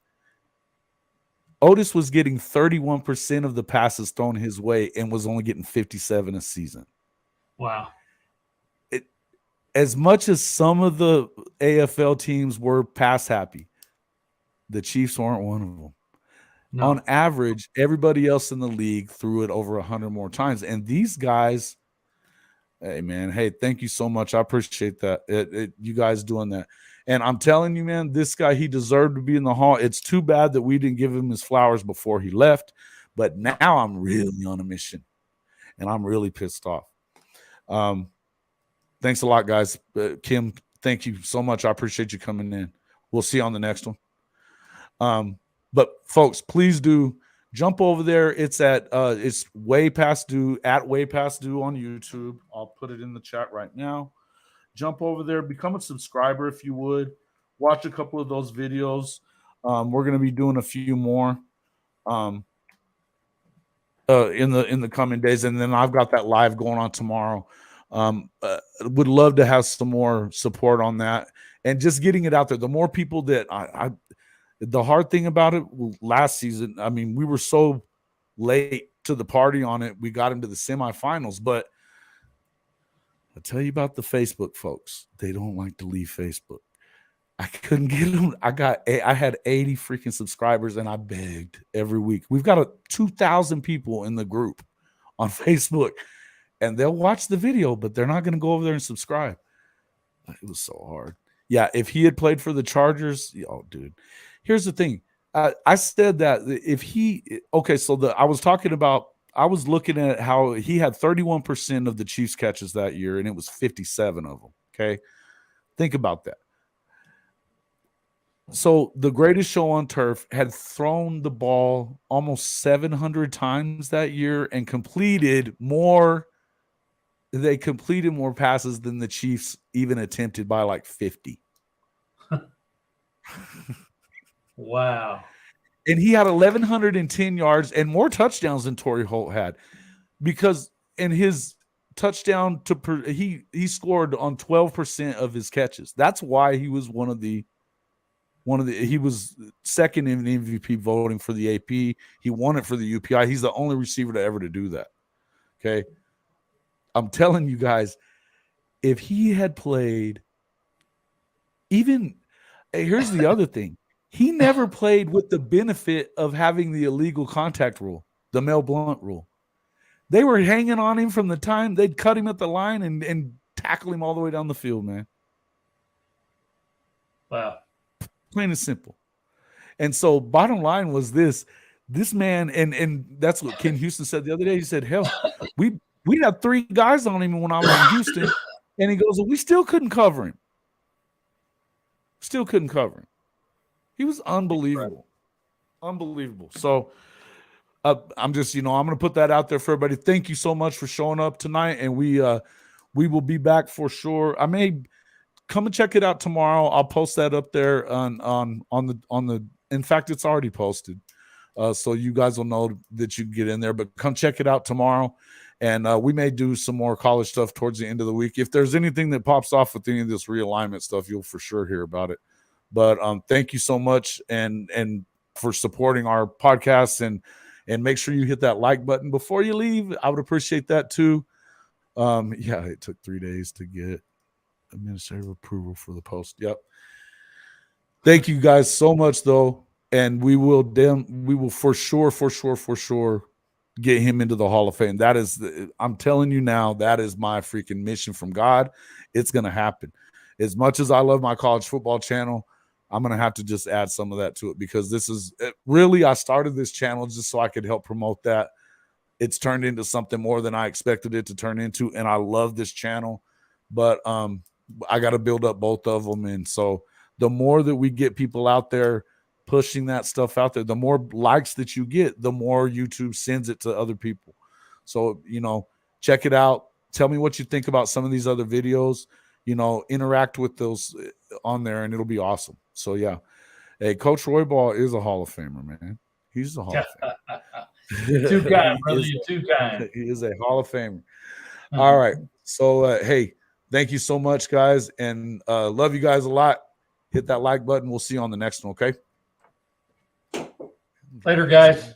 S1: Otis was getting 31% of the passes thrown his way and was only getting 57 a season.
S2: Wow.
S1: As much as some of the AFL teams were pass happy, the Chiefs weren't one of them. No. On average, everybody else in the league threw it over 100 more times. And these guys, hey, man, thank you so much. I appreciate that. You guys doing that. And I'm telling you, man, this guy, he deserved to be in the Hall. It's too bad that we didn't give him his flowers before he left. But now I'm really on a mission. And I'm really pissed off. Thanks a lot, guys. Kim, thank you so much. I appreciate you coming in. We'll see you on the next one. But, folks, please do jump over there. It's it's Way Past Due, at Way Past Due on YouTube. I'll put it in the chat right now. Jump over there, become a subscriber if you would. Watch a couple of those videos. We're going to be doing a few more in the coming days, and then I've got that live going on tomorrow. Would love to have some more support on that and just getting it out there. The more people that the hard thing about it last season, I mean, we were so late to the party on it. We got into the semifinals, but I'll tell you about the Facebook folks. They don't like to leave Facebook. I couldn't get them. I had 80 freaking subscribers, and I begged every week. We've got 2,000 people in the group on Facebook, and they'll watch the video, but they're not going to go over there and subscribe. It was so hard. Yeah, if he had played for the Chargers, oh, dude. Here's the thing. I said that if he – okay, so I was talking about – I was looking at how he had 31% of the Chiefs catches that year, and it was 57 of them, okay? Think about that. So the greatest show on turf had thrown the ball almost 700 times that year and completed more – they completed more passes than the Chiefs even attempted by like 50.
S2: Wow.
S1: And he had 1,110 yards and more touchdowns than Torrey Holt had, because in his touchdown he scored on 12% of his catches. That's why he was one of the he was second in MVP voting for the AP. He won it for the UPI. He's the only receiver to ever to do that. Okay. I'm telling you guys, if he had played here's the other thing. He never played with the benefit of having the illegal contact rule, the Mel Blount rule. They were hanging on him from the time they'd cut him at the line and tackle him all the way down the field, man.
S2: Wow.
S1: Plain and simple. And so bottom line was this man, and that's what Ken Houston said the other day. He said, hell, we had 3 guys on him when I was in Houston. And he goes, well, we still couldn't cover him. Still couldn't cover him. He was unbelievable. Unbelievable. So I'm just, I'm going to put that out there for everybody. Thank you so much for showing up tonight. And we will be back for sure. I may come and check it out tomorrow. I'll post that up there on the, in fact, it's already posted. So you guys will know that you can get in there, but come check it out tomorrow. And we may do some more college stuff towards the end of the week. If there's anything that pops off with any of this realignment stuff, you'll for sure hear about it. But thank you so much and for supporting our podcast, and make sure you hit that like button before you leave. I would appreciate that too. Yeah, it took 3 days to get administrative approval for the post. Yep. Thank you guys so much though. And we will for sure get him into the Hall of Fame. That is, I'm telling you now, that is my freaking mission from God. It's going to happen. As much as I love my college football channel, I'm going to have to just add some of that to it, because this is really, I started this channel just so I could help promote that. It's turned into something more than I expected it to turn into. And I love this channel, but I got to build up both of them. And so the more that we get people out there pushing that stuff out there, the more likes that you get, the more YouTube sends it to other people. So, check it out. Tell me what you think about some of these other videos, interact with those on there, and it'll be awesome. So yeah. Hey, Coach Roybal is a Hall of Famer, man. He's a Hall of Famer.
S2: Too kind, brother. You're too kind.
S1: He is a Hall of Famer. All right. So, hey, thank you so much, guys. And love you guys a lot. Hit that like button. We'll see you on the next one, okay?
S2: Later, guys.